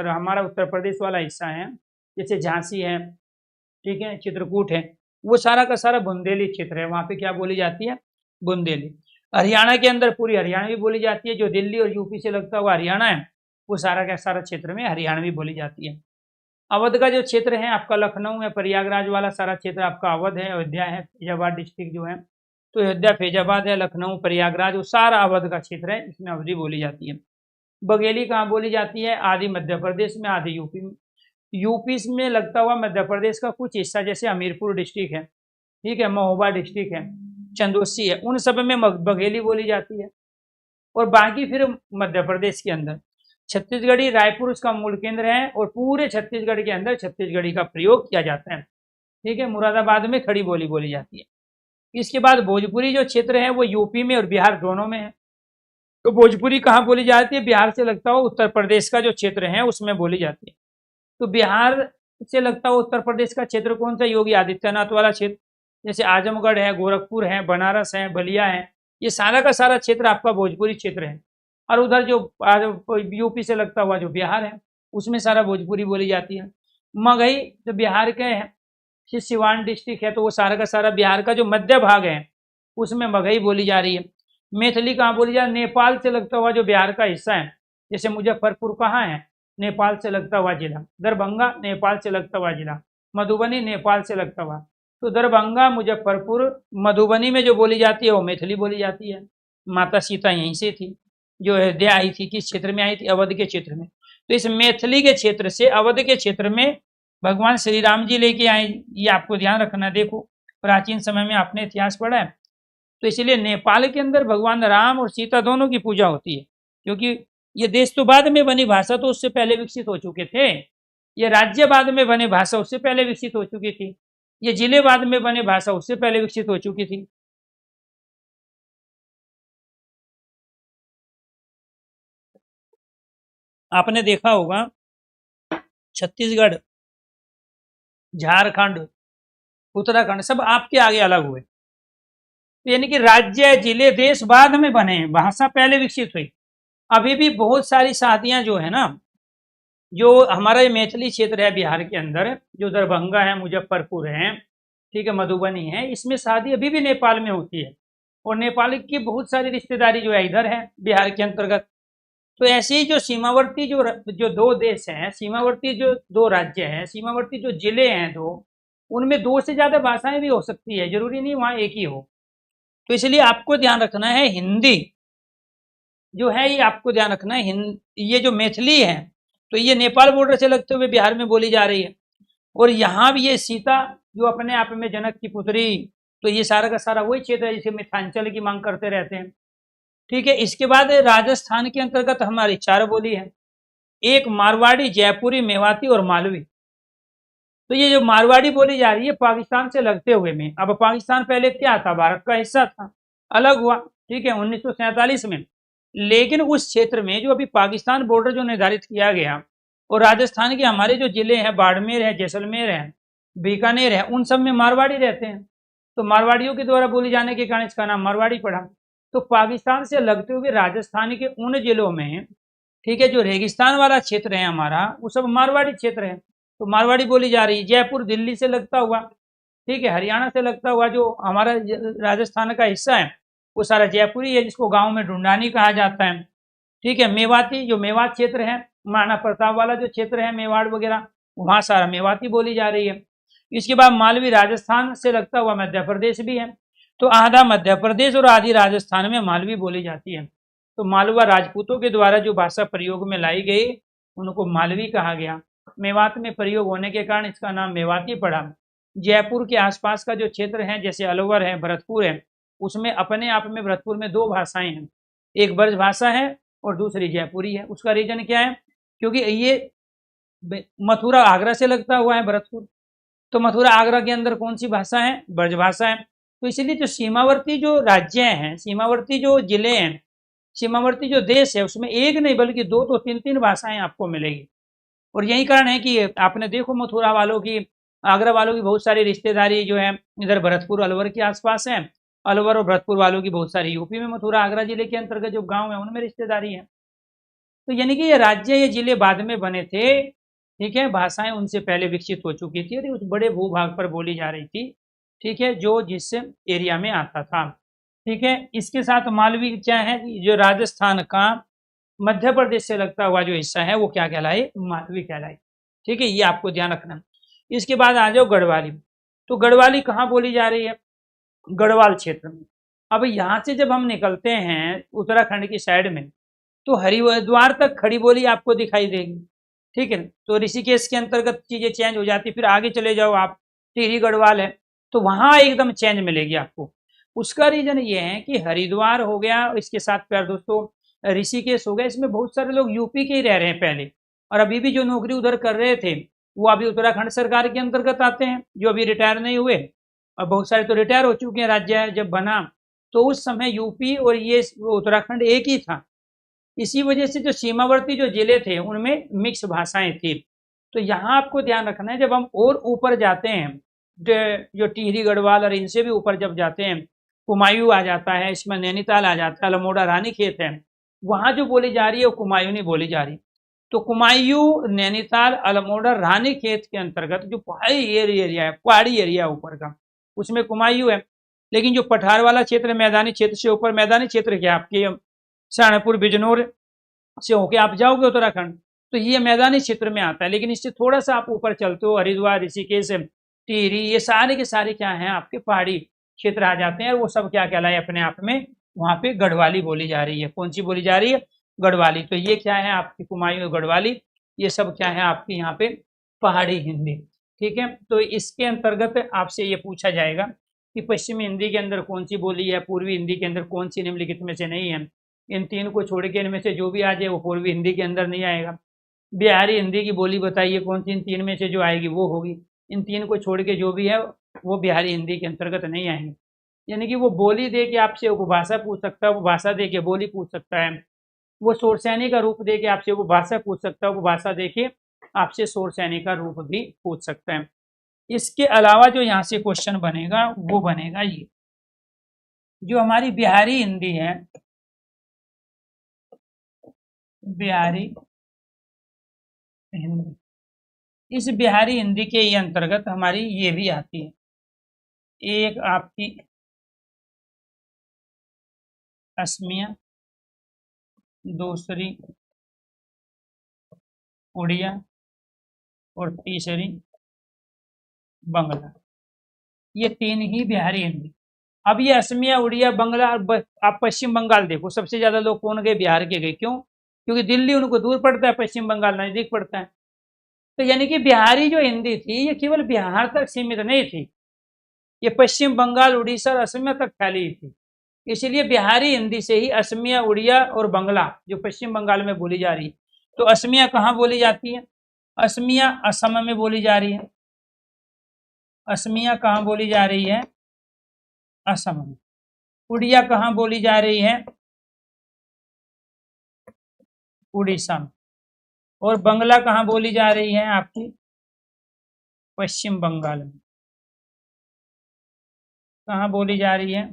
हमारा उत्तर प्रदेश वाला हिस्सा है, जैसे झांसी है, ठीक है, चित्रकूट है, वो सारा का सारा बुंदेली क्षेत्र है, वहां पे क्या बोली जाती है, बुंदेली। हरियाणा के अंदर पूरी हरियाणवी बोली जाती है, जो दिल्ली और यूपी से लगता हुआ हरियाणा है, वो सारा का सारा क्षेत्र में हरियाणवी बोली जाती है। अवध का जो क्षेत्र है आपका लखनऊ है, प्रयागराज वाला सारा क्षेत्र आपका अवध है, अयोध्या है, फैजाबाद डिस्ट्रिक्ट जो है, तो अयोध्या, फैजाबाद है, लखनऊ, प्रयागराज, वो सारा अवध का क्षेत्र है, इसमें अवधी बोली जाती है। बघेली कहाँ बोली जाती है, आदि मध्य प्रदेश में, आदि यूपी में। यूपी में लगता हुआ मध्य प्रदेश का कुछ हिस्सा, जैसे हमीरपुर डिस्ट्रिक्ट है, ठीक है, महोबा डिस्ट्रिक्ट है, चंदौसी है, उन सब में बघेली बोली जाती है। और बाकी फिर मध्य प्रदेश के अंदर छत्तीसगढ़ी, रायपुर उसका मूल केंद्र है, और पूरे छत्तीसगढ़ के अंदर छत्तीसगढ़ी का प्रयोग किया जाता है, ठीक है। मुरादाबाद में खड़ी बोली बोली जाती है। इसके बाद भोजपुरी जो क्षेत्र है वो यूपी में और बिहार दोनों में है। तो भोजपुरी कहाँ बोली जाती है, बिहार से लगता हो उत्तर प्रदेश का जो क्षेत्र है उसमें बोली जाती है। तो बिहार से लगता हुआ उत्तर प्रदेश का क्षेत्र कौन सा? योगी आदित्यनाथ वाला क्षेत्र। जैसे आजमगढ़ है, गोरखपुर है, बनारस है, बलिया है, ये सारा का सारा क्षेत्र आपका भोजपुरी क्षेत्र है। और उधर जो यूपी से लगता हुआ जो बिहार है, उसमें सारा भोजपुरी बोली जाती है। मगही जो बिहार के है, सिवान डिस्ट्रिक्ट है, तो वो सारा का सारा बिहार का जो मध्य भाग है उसमें मगही बोली जा रही है। मैथिली कहाँ बोली जा रही है? नेपाल से लगता हुआ जो बिहार का हिस्सा है, जैसे मुजफ्फरपुर कहाँ है? नेपाल से लगता हुआ जिला। दरभंगा नेपाल से लगता हुआ जिला। मधुबनी नेपाल से लगता हुआ। तो दरभंगा, मुजफ्फरपुर, मधुबनी में जो बोली जाती है वो मैथिली बोली जाती है। माता सीता यहीं से थी, जो अयोध्या आई थी, किस क्षेत्र में आई थी? अवध के क्षेत्र में। तो इस मैथिली के क्षेत्र से अवध के क्षेत्र में भगवान श्री राम जी लेके आए, ये आपको ध्यान रखना। देखो प्राचीन समय में आपने इतिहास पढ़ा है, तो इसलिए नेपाल के अंदर भगवान राम और सीता दोनों की पूजा होती है, क्योंकि ये देश तो बाद में बनी, भाषा तो उससे पहले विकसित हो चुके थे। ये राज्य बाद में बने, भाषा उससे पहले विकसित हो चुकी थी। ये जिले बाद में बने, भाषा उससे पहले विकसित हो चुकी थी। आपने देखा होगा छत्तीसगढ़, झारखंड, उत्तराखंड सब आपके आगे अलग हुए। तो यानी कि राज्य, जिले, देश बाद में बने, भाषा पहले विकसित हुई। अभी भी बहुत सारी शादियां जो है ना, जो हमारा ये मैथिली क्षेत्र है बिहार के अंदर, जो दरभंगा है, मुजफ्फरपुर है, ठीक है, मधुबनी है, इसमें शादी अभी भी नेपाल में होती है। और नेपाल की बहुत सारी रिश्तेदारी जो है इधर है बिहार के अंतर्गत। तो ऐसे ही जो सीमावर्ती जो दो देश हैं, सीमावर्ती जो दो राज्य हैं, सीमावर्ती जो जिले हैं दो, उनमें दो से ज्यादा भाषाएं भी हो सकती है, जरूरी नहीं वहां एक ही हो। तो इसलिए आपको ध्यान रखना है, हिंदी जो है ये आपको ध्यान रखना है। ये जो मैथिली है, तो ये नेपाल बॉर्डर से लगते हुए बिहार में बोली जा रही है। और यहाँ भी ये सीता जो अपने आप में जनक की पुत्री, तो ये सारा का सारा वही क्षेत्र है जिसे मिथिलांचल की मांग करते रहते हैं। ठीक है, इसके बाद राजस्थान के अंतर्गत हमारी 4 बोली है। एक मारवाड़ी, जयपुरी, मेवाती और मालवी। तो ये जो मारवाड़ी बोली जा रही है पाकिस्तान से लगते हुए में। अब पाकिस्तान पहले क्या था? भारत का हिस्सा था, अलग हुआ, ठीक है, 1947 में। लेकिन उस क्षेत्र में जो अभी पाकिस्तान बॉर्डर जो निर्धारित किया गया, और राजस्थान के हमारे जो जिले हैं, बाड़मेर है, जैसलमेर है, बीकानेर है, उन सब में मारवाड़ी रहते हैं। तो मारवाड़ियों के द्वारा बोली जाने के कारण इसका नाम मारवाड़ी पड़ा। तो पाकिस्तान से लगते हुए राजस्थान के उन जिलों में, ठीक है, जो रेगिस्तान वाला क्षेत्र है हमारा, वो सब मारवाड़ी क्षेत्र है, तो मारवाड़ी बोली जा रही है। जयपुर दिल्ली से लगता हुआ, ठीक है, हरियाणा से लगता हुआ जो हमारा राजस्थान का हिस्सा है, वो सारा जयपुरी है, जिसको गांव में ढूंढानी कहा जाता है। ठीक है, मेवाती जो मेवात क्षेत्र है, महाराणा प्रताप वाला जो क्षेत्र है, मेवाड़ वगैरह, वहां सारा मेवाती बोली जा रही है। इसके बाद मालवी राजस्थान से लगता हुआ मध्य प्रदेश भी है, तो आधा मध्य प्रदेश और आधी राजस्थान में मालवी बोली जाती है। तो मालवा राजपूतों के द्वारा जो भाषा प्रयोग में लाई गई, उनको मालवी कहा गया। मेवात में प्रयोग होने के कारण इसका नाम मेवाती पड़ा। जयपुर के आसपास का जो क्षेत्र है, जैसे अलवर है, भरतपुर है, उसमें अपने आप में भरतपुर में 2 भाषाएं हैं, एक ब्रज भाषा है और दूसरी जयपुरी है। उसका रीजन क्या है? क्योंकि ये मथुरा आगरा से लगता हुआ है भरतपुर, तो मथुरा आगरा के अंदर कौन सी भाषा है? ब्रज भाषा है। तो इसलिए जो सीमावर्ती जो राज्य हैं, सीमावर्ती जो जिले हैं, सीमावर्ती जो देश है, उसमें एक नहीं बल्कि 2 तो 3 भाषाएं आपको मिलेगी। और यही कारण है कि आपने देखो मथुरा वालों की, आगरा वालों की बहुत सारी रिश्तेदारी जो है इधर भरतपुर अलवर के आसपास है। अलवर और भरतपुर वालों की बहुत सारी यूपी में, मथुरा आगरा जिले के अंतर्गत जो गांव है उनमें रिश्तेदारी है। तो यानी कि ये राज्य, ये जिले बाद में बने थे, ठीक है, भाषाएं उनसे पहले विकसित हो चुकी थी और उस बड़े भूभाग पर बोली जा रही थी, ठीक है, जो जिस एरिया में आता था। ठीक है, इसके साथ मालवी क्या है? जो राजस्थान का मध्य प्रदेश से लगता हुआ जो हिस्सा है वो क्या कहलाए? मालवी कहलाए। ठीक है, ये आपको ध्यान रखना। इसके बाद आ जाओ गढ़वाली। तो गढ़वाली कहाँ बोली जा रही है? गढ़वाल क्षेत्र में। अब यहाँ से जब हम निकलते हैं उत्तराखंड की साइड में, तो हरिद्वार तक खड़ी बोली आपको दिखाई देगी। ठीक है, तो ऋषिकेश के अंतर्गत चीजें चेंज हो जाती, फिर आगे चले जाओ आप, टिहरी गढ़वाल है, तो वहां एकदम चेंज मिलेगी आपको। उसका रीजन ये है कि हरिद्वार हो गया, इसके साथ प्यार दोस्तों ऋषिकेश हो गया, इसमें बहुत सारे लोग यूपी के ही रह रहे हैं पहले, और अभी भी जो नौकरी उधर कर रहे थे वो अभी उत्तराखंड सरकार के अंतर्गत आते हैं, जो अभी रिटायर नहीं हुए, और बहुत सारे तो रिटायर हो चुके हैं। राज्य जब बना तो उस समय यूपी और ये उत्तराखंड एक ही था। इसी वजह से जो सीमावर्ती जो जिले थे उनमें मिक्स भाषाएं थी। तो यहाँ आपको ध्यान रखना है, जब हम और ऊपर जाते हैं, जो टिहरी गढ़वाल और इनसे भी ऊपर जब जाते हैं, कुमायूं आ जाता है, इसमें नैनीताल आ जाता है, अल्मोड़ा रानीखेत है, वहां जो बोली जा रही है वो कुमायूं नहीं बोली जा रही। तो कुमायूं, नैनीताल, अल्मोड़ा, रानीखेत के अंतर्गत जो पहाड़ी एरिया है, पहाड़ी एरिया ऊपर का, उसमें कुमायूं है। लेकिन जो पठार वाला क्षेत्र, मैदानी क्षेत्र से ऊपर, मैदानी क्षेत्र क्या आपके सहारनपुर, बिजनौर से होके आप जाओगे उत्तराखंड, तो ये मैदानी क्षेत्र में आता है। लेकिन इससे थोड़ा सा आप ऊपर चलते हो, हरिद्वार, ऋषिकेश, टिहरी, ये सारे के सारे क्या हैं आपके पहाड़ी क्षेत्र आ जाते हैं। वो सब क्या कहलाए अपने आप में, वहां पे गढ़वाली बोली जा रही है। कौन सी बोली जा रही है? गढ़वाली। तो ये क्या है आपकी कुमायूं, गढ़वाली, ये सब क्या है आपके यहाँ पे पहाड़ी हिंदी। ठीक है, तो इसके अंतर्गत आपसे ये पूछा जाएगा कि पश्चिमी हिंदी के अंदर कौन सी बोली है, पूर्वी हिंदी के अंदर कौन सी निम्नलिखित में से नहीं है। इन तीन को छोड़ के इनमें से जो भी आ जाए वो पूर्वी हिंदी के अंदर नहीं आएगा। बिहारी हिंदी की बोली बताइए कौन सी इन तीन में से जो आएगी वो होगी। इन तीन को छोड़ के जो भी है वो बिहारी हिंदी के अंतर्गत नहीं आएंगे। यानी कि वो बोली दे के आपसे उपभाषा पूछ सकता है, वो भाषा दे के बोली पूछ सकता है। वो शोरसैनी का रूप दे के आपसे वो भाषा पूछ सकता है, वो भाषा दे के आपसे शोरसैनी का रूप भी पूछ सकता है। इसके अलावा जो यहाँ से क्वेश्चन बनेगा वो बनेगा ये, जो हमारी बिहारी हिंदी है, बिहारी हिंदी, इस बिहारी हिंदी के ये अंतर्गत हमारी ये भी आती है, एक आपकी असमिया, दूसरी उड़िया और तीसरी बांग्ला। ये तीन ही बिहारी हिंदी। अब ये असमिया, उड़िया, बांग्ला, आप पश्चिम बंगाल देखो, सबसे ज्यादा लोग कौन गए? बिहार के गए। क्यों? क्योंकि दिल्ली उनको दूर पड़ता है, पश्चिम बंगाल नजदीक पड़ता है। तो यानी कि बिहारी जो हिंदी थी ये केवल बिहार तक सीमित नहीं थी, ये पश्चिम बंगाल, उड़ीसा और असमिया तक फैली थी। इसलिए बिहारी हिंदी से ही असमिया, उड़िया और बांग्ला जो पश्चिम बंगाल में बोली जा रही है। तो असमिया कहाँ बोली जाती है? असमिया असम में बोली जा रही है। असमिया कहाँ बोली जा रही है? असम में। उड़िया कहाँ बोली जा रही है? उड़ीसा में। और बांग्ला कहाँ बोली जा रही है आपकी? पश्चिम बंगाल में। कहाँ बोली जा रही है?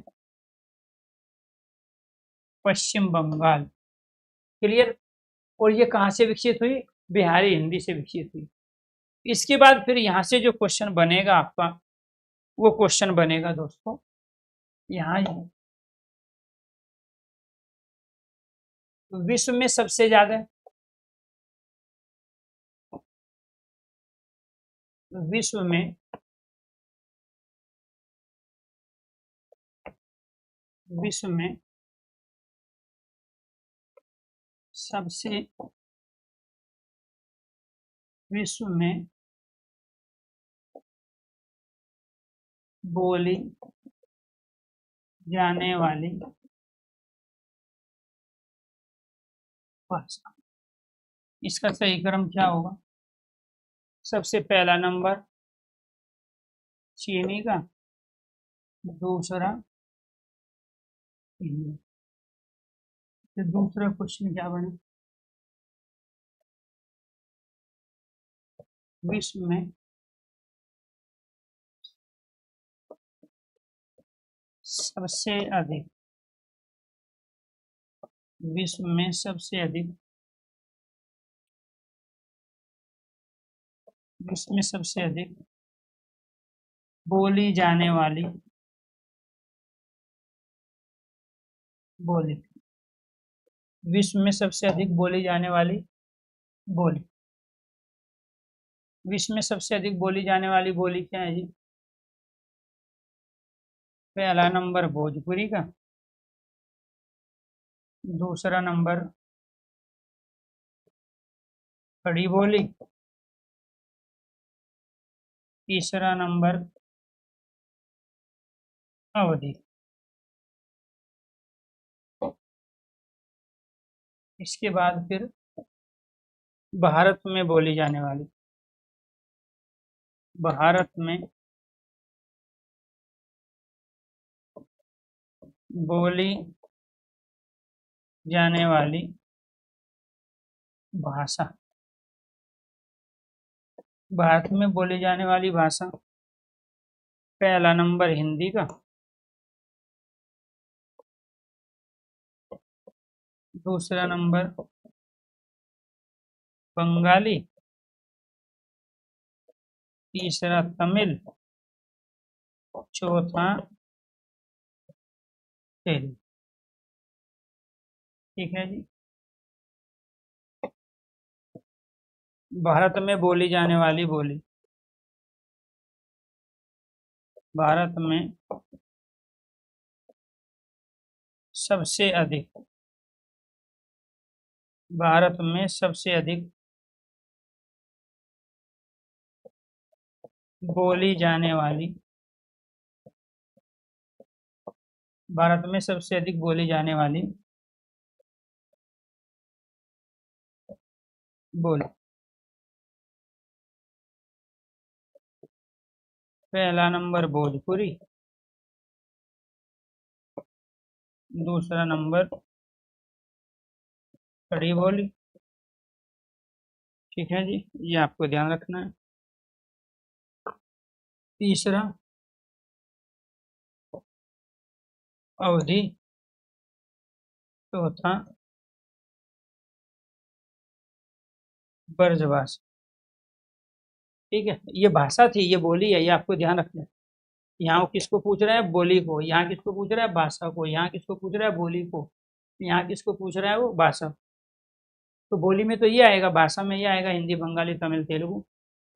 पश्चिम बंगाल। क्लियर? और ये कहाँ से विकसित हुई? बिहारी हिंदी से विकसित हुई। इसके बाद फिर यहाँ से जो क्वेश्चन बनेगा आपका, वो क्वेश्चन बनेगा दोस्तों यहाँ, विश्व में सबसे ज्यादा, विश्व में विश्व में सबसे विश्व में बोली जाने वाली भाषा, इसका सही क्रम क्या होगा? सबसे पहला नंबर चीनी का, दूसरा हिंदी। तो दूसरा क्वेश्चन क्या बने? विश्व में सबसे अधिक, विश्व में सबसे अधिक, विश्व में सबसे अधिक बोली जाने वाली बोली, विश्व में सबसे अधिक बोली जाने वाली बोली, विश्व में सबसे अधिक बोली जाने वाली बोली क्या है जी? पहला नंबर भोजपुरी का, दूसरा नंबर खड़ी बोली, तीसरा नंबर अवधी। इसके बाद फिर भारत में बोली जाने वाली, भारत में बोली जाने वाली भाषा, भारत में बोली जाने वाली भाषा, पहला नंबर हिंदी का, दूसरा नंबर बंगाली, तीसरा तमिल, चौथा तेलुगु। ठीक है जी। भारत में बोली जाने वाली बोली, भारत में सबसे अधिक, भारत में सबसे अधिक बोली जाने वाली, भारत में सबसे अधिक बोली जाने वाली बोली, पहला नंबर भोजपुरी, दूसरा नंबर खड़ी बोली। ठीक है जी, ये आपको ध्यान रखना है। तीसरा अवधि, चौथा ब्रजभाषा। ठीक है, ये भाषा थी, ये बोली है, ये आपको ध्यान रखना है। यहाँ किसको पूछ रहा है? बोली को। यहाँ किसको पूछ रहा है? भाषा को। यहाँ किसको पूछ रहा है? बोली को। यहाँ किसको पूछ रहा है? वो भाषा। तो बोली में तो ये आएगा, भाषा में ये आएगा हिंदी, बंगाली, तमिल, तेलुगु।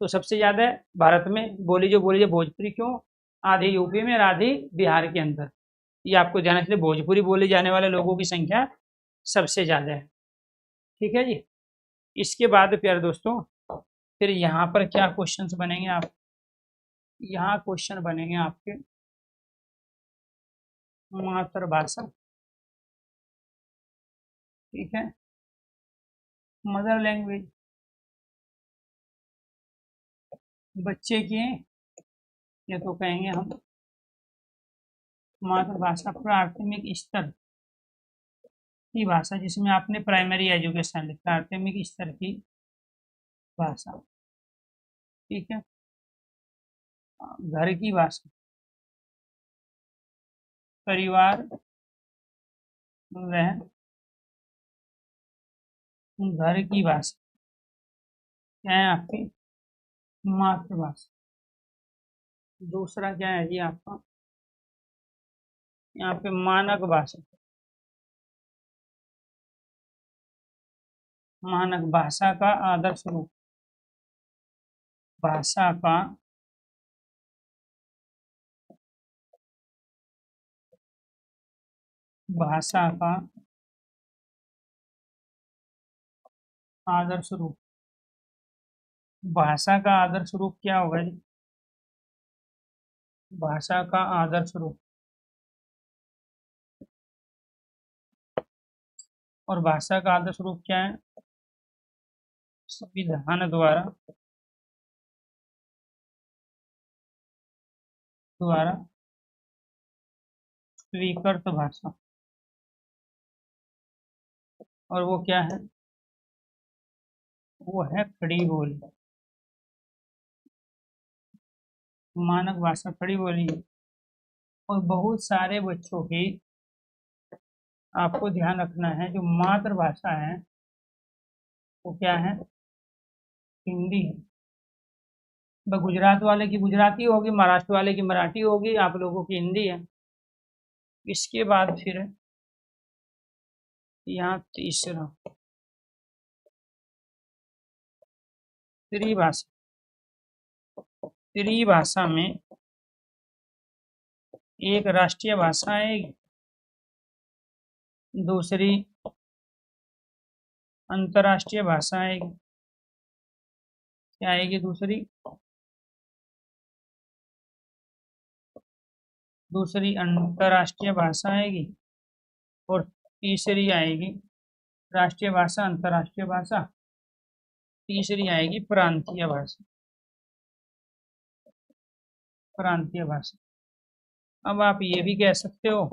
तो सबसे ज्यादा भारत में बोली जो बोली है भोजपुरी। क्यों? आधी यूपी में और आधी बिहार के अंदर। ये आपको ध्यान रखना है, भोजपुरी बोले जाने वाले लोगों की संख्या सबसे ज्यादा है। ठीक है जी। इसके बाद प्यारे दोस्तों, फिर यहाँ पर क्या क्वेश्चंस बनेंगे आप, यहाँ क्वेश्चन बनेंगे आपके मातृभाषा। ठीक है, मदर लैंग्वेज, बच्चे की, ये तो कहेंगे हम मातृभाषा, प्राथमिक स्तर की भाषा, जिसमें आपने प्राइमरी एजुकेशन ली, प्राथमिक स्तर की भाषा। ठीक है, घर की भाषा, परिवार वह घर की भाषा क्या है आपकी? मातृभाषा। दूसरा क्या है जी आपका? यहाँ पे मानक भाषा, मानक भाषा का आदर्श रूप, भाषा का भाषा का आदर्श रूप। भाषा का आदर्श रूप क्या होगा जी? भाषा का आदर्श रूप, और भाषा का आदर्श रूप क्या है? संविधान द्वारा द्वारा स्वीकृत भाषा। और वो क्या है? वो है खड़ी बोली। मानक भाषा खड़ी बोली है। और बहुत सारे बच्चों की, आपको ध्यान रखना है, जो मातृभाषा है वो क्या है? हिंदी है। गुजरात वाले की गुजराती होगी, महाराष्ट्र वाले की मराठी होगी, आप लोगों की हिंदी है। इसके बाद फिर यहाँ तीसरा त्रिभाषा। त्रिभाषा में एक राष्ट्रीय भाषा आएगी, दूसरी अंतर्राष्ट्रीय भाषा आएगी। क्या आएगी? दूसरी अंतर्राष्ट्रीय भाषा आएगी, और तीसरी आएगी राष्ट्रीय भाषा, अंतर्राष्ट्रीय भाषा, तीसरी आएगी प्रांतीय भाषा। प्रांतीय भाषा। अब आप ये भी कह सकते हो,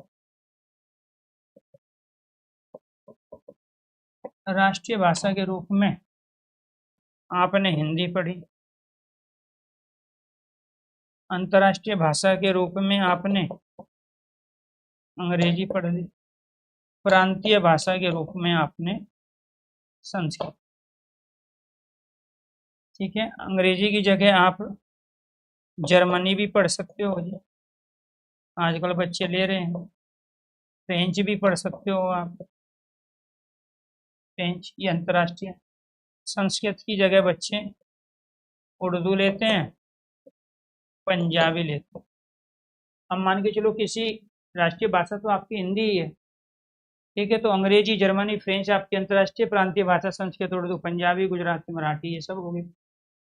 राष्ट्रीय भाषा के रूप में आपने हिंदी पढ़ी, अंतर्राष्ट्रीय भाषा के रूप में आपने अंग्रेजी पढ़ ली, प्रांतीय भाषा के रूप में आपने संस्कृत। ठीक है, अंग्रेजी की जगह आप जर्मनी भी पढ़ सकते हो जी, आजकल बच्चे ले रहे हैं। फ्रेंच भी पढ़ सकते हो आप, फ्रेंच ये अंतर्राष्ट्रीय। संस्कृत की जगह बच्चे उर्दू लेते हैं, पंजाबी लेते हैं। हम मान के चलो किसी राष्ट्रीय भाषा तो आपकी हिंदी ही है, ठीक है, तो अंग्रेजी, जर्मनी, फ्रेंच आपकी अंतर्राष्ट्रीय, प्रांतीय भाषा संस्कृत, उर्दू, पंजाबी, गुजराती, मराठी, ये सब होगी।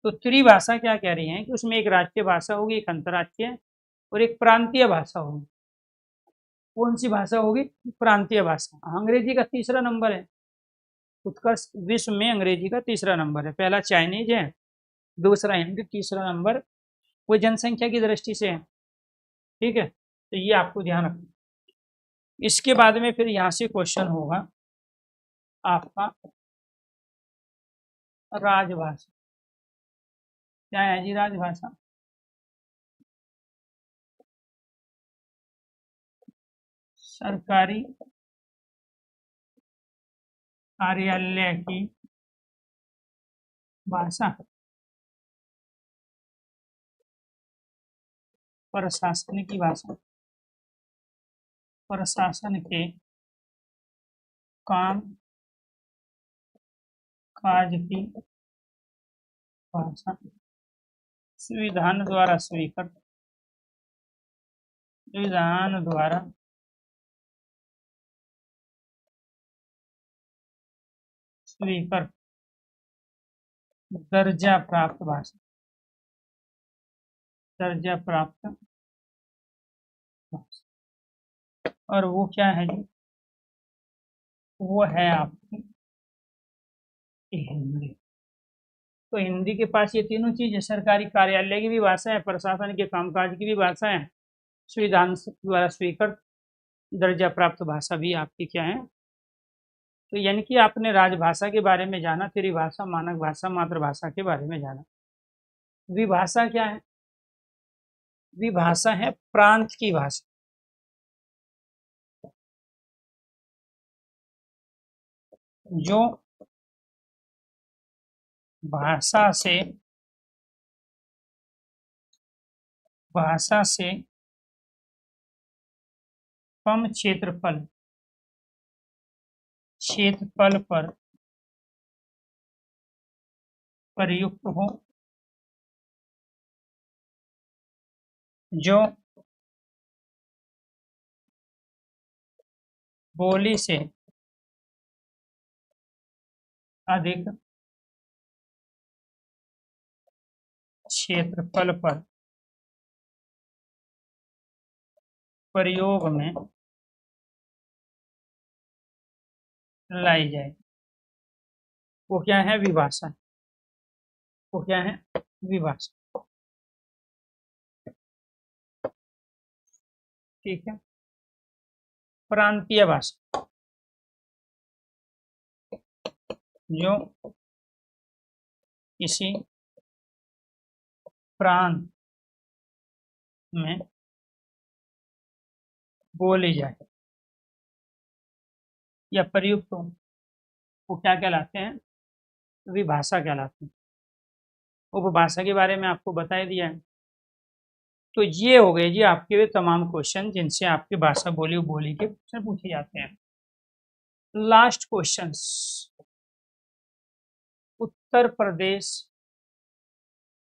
तो त्रिभाषा क्या कह रही हैं कि उसमें एक राष्ट्रीय भाषा होगी, एक अंतर्राष्ट्रीय और एक प्रांतीय भाषा होगी। कौन सी भाषा होगी? प्रांतीय भाषा। अंग्रेजी का तीसरा नंबर है, उत्कर्ष विश्व में अंग्रेजी का तीसरा नंबर है। पहला चाइनीज है, दूसरा हिंदी, तीसरा नंबर वो जनसंख्या की दृष्टि से है। ठीक है, तो ये आपको ध्यान रखना। इसके बाद में फिर यहाँ से क्वेश्चन होगा आपका राजभाषा। क्या है जी राजभाषा? सरकारी कार्यालय की भाषा, प्रशासन की भाषा, प्रशासन के काम काज की भाषा, संविधान द्वारा स्वीकृत, संविधान द्वारा स्वीकृत दर्जा प्राप्त भाषा, दर्जा प्राप्त भाषा। और वो क्या है जी? वो है आपकी हिंदी। तो हिंदी के पास ये तीनों चीज है, सरकारी कार्यालय की भी भाषा है, प्रशासन के कामकाज की भी भाषा है, संविधान द्वारा स्वीकृत दर्जा प्राप्त भाषा भी आपकी क्या है। तो यानी कि आपने राजभाषा के बारे में जाना, त्रिभाषा, मानक भाषा, मातृभाषा के बारे में जाना। विभाषा क्या है? विभाषा है प्रांत की भाषा, जो भाषा से कम क्षेत्रफल पर प्रयुक्त हो, जो बोली से अधिक क्षेत्रफल पर प्रयोग में लाई जाए, वो क्या है? विभाषा। वो क्या है? विभाषा। ठीक है। प्रांतीय भाषा, जो किसी प्रांत में बोली जाए या प्रयुक्त हो, वो क्या कहलाते हैं? विभाषा कहलाते हैं। उपभाषा के बारे में आपको बता दिया है। तो ये हो गए जी आपके वे तमाम क्वेश्चन जिनसे आपकी भाषा बोली के क्वेश्चन पूछे जाते हैं। लास्ट क्वेश्चन, उत्तर प्रदेश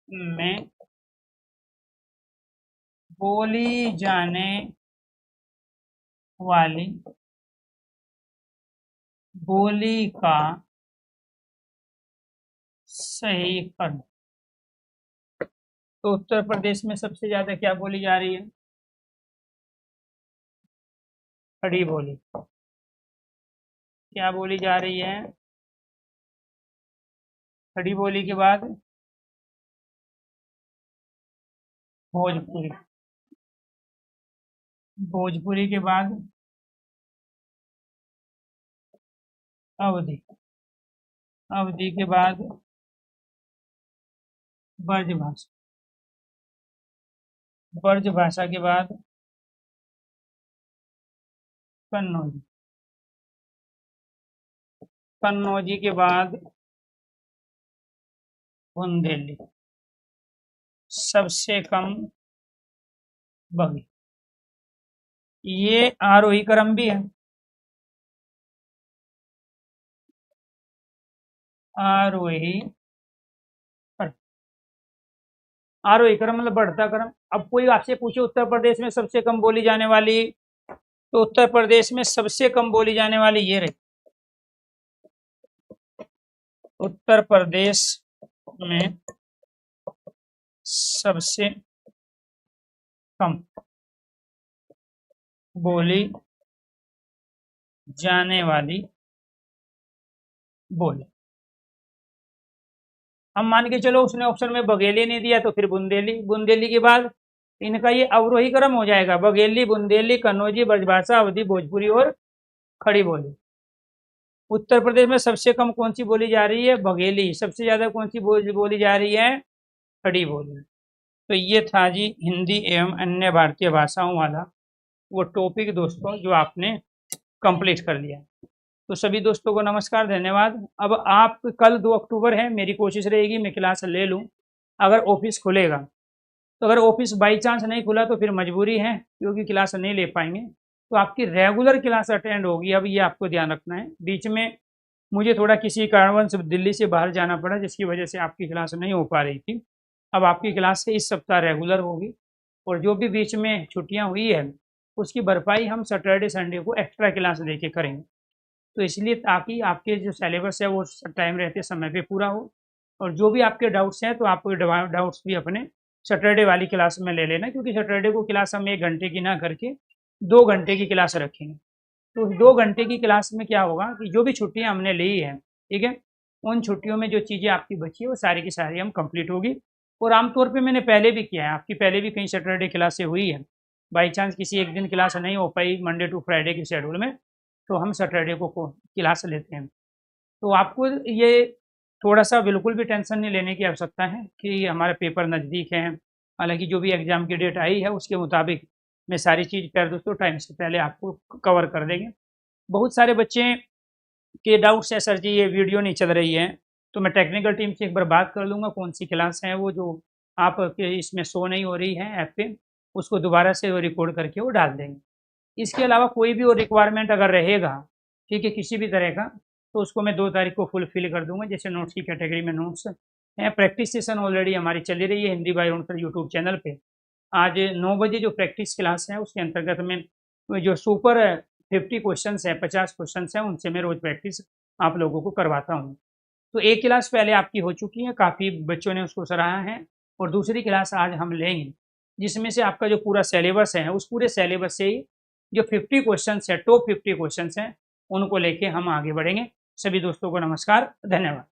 में बोली जाने वाली बोली का सही कर्ण। तो उत्तर प्रदेश में सबसे ज्यादा क्या बोली जा रही है? खड़ी बोली। क्या बोली जा रही है? खड़ी बोली के बाद भोजपुरी, भोजपुरी के बाद अवधी, अवधी के बाद ब्रजभाषा, ब्रज भाषा के बाद कन्नौजी, कन्नौजी के बाद बुंदेली, सबसे कम बगी। ये आरोही क्रम भी है, आरोही आरोही क्रम मतलब बढ़ता क्रम। अब कोई आपसे पूछे उत्तर प्रदेश में सबसे कम बोली जाने वाली, तो उत्तर प्रदेश में सबसे कम बोली जाने वाली ये रही, उत्तर प्रदेश में सबसे कम बोली जाने वाली बोली। हम मान के चलो उसने ऑप्शन में बघेली नहीं दिया तो फिर बुंदेली, बुंदेली के बाद इनका ये अवरोही क्रम हो जाएगा, बघेली, बुंदेली, कन्नौजी, ब्रजभाषा, अवधी, भोजपुरी और खड़ी बोली। उत्तर प्रदेश में सबसे कम कौन सी बोली जा रही है? बघेली। सबसे ज्यादा कौन सी बोली जा रही है? खड़ी बोली। तो ये था जी हिंदी एवं अन्य भारतीय भाषाओं वाला वो टॉपिक दोस्तों जो आपने कंप्लीट कर लिया। तो सभी दोस्तों को नमस्कार, धन्यवाद। अब आप कल 2 अक्टूबर है, मेरी कोशिश रहेगी मैं क्लास ले लूँ अगर ऑफिस खुलेगा। तो अगर ऑफिस बाई चांस नहीं खुला तो फिर मजबूरी है क्योंकि क्लास नहीं ले पाएंगे, तो आपकी रेगुलर क्लास अटेंड होगी। अब ये आपको ध्यान रखना है। बीच में मुझे थोड़ा किसी कारणवश दिल्ली से बाहर जाना पड़ा जिसकी वजह से आपकी क्लास नहीं हो पा रही थी। अब आपकी क्लास इस सप्ताह रेगुलर होगी और जो भी बीच में छुट्टियां हुई है उसकी भरपाई हम सैटरडे संडे को एक्स्ट्रा क्लास लेके करेंगे। तो इसलिए ताकि आपके जो सिलेबस है वो टाइम रहते समय पे पूरा हो, और जो भी आपके डाउट्स हैं तो आप डाउट्स भी अपने सैटरडे वाली क्लास में ले लेना, क्योंकि सैटरडे को क्लास हम 1 घंटे की ना करके 2 घंटे की क्लास रखेंगे। तो 2 घंटे की क्लास में क्या होगा कि जो भी छुट्टियां हमने ली है, ठीक है, उन छुट्टियों में जो चीज़ें आपकी बची है वो सारी की सारी हम कंप्लीट होगी। और आमतौर पे मैंने पहले भी किया है, आपकी पहले भी कहीं सैटरडे क्लासें हुई है। बाई चांस किसी एक दिन क्लास नहीं हो पाई मंडे टू फ्राइडे के शेड्यूल में, तो हम सैटरडे को क्लास लेते हैं। तो आपको ये थोड़ा सा बिल्कुल भी टेंशन नहीं लेने की आवश्यकता है कि हमारे पेपर नज़दीक हैं। हालांकि जो भी एग्ज़ाम की डेट आई है उसके मुताबिक मैं सारी चीज़ कर दोस्तों टाइम से पहले आपको कवर कर देंगे। बहुत सारे बच्चे के डाउट्स है सर जी ये वीडियो नहीं चल रही है, तो मैं टेक्निकल टीम से एक बार बात कर लूँगा कौन सी क्लास है वो जो आप इसमें शो नहीं हो रही है ऐप पे, उसको दोबारा से वो रिकॉर्ड करके वो डाल देंगे। इसके अलावा कोई भी और रिक्वायरमेंट अगर रहेगा, ठीक है, किसी भी तरह का, तो उसको मैं 2 तारीख को फुलफिल कर दूंगा। जैसे नोट्स की कैटेगरी में नोट्स हैं, प्रैक्टिस सेशन ऑलरेडी हमारी चली रही है Hindi by sir YouTube channel पे। आज 9 बजे जो प्रैक्टिस क्लास है उसके अंतर्गत मैं जो सुपर 50 क्वेश्चन है, 50 क्वेश्चन है, उनसे मैं रोज प्रैक्टिस आप लोगों को करवाता हूँ। तो एक क्लास पहले आपकी हो चुकी है, काफ़ी बच्चों ने उसको सराहा है, और दूसरी क्लास आज हम लेंगे जिसमें से आपका जो पूरा सिलेबस है उस पूरे सिलेबस से ही जो 50 क्वेश्चंस है, टॉप 50 क्वेश्चंस हैं, उनको लेके हम आगे बढ़ेंगे। सभी दोस्तों को नमस्कार, धन्यवाद।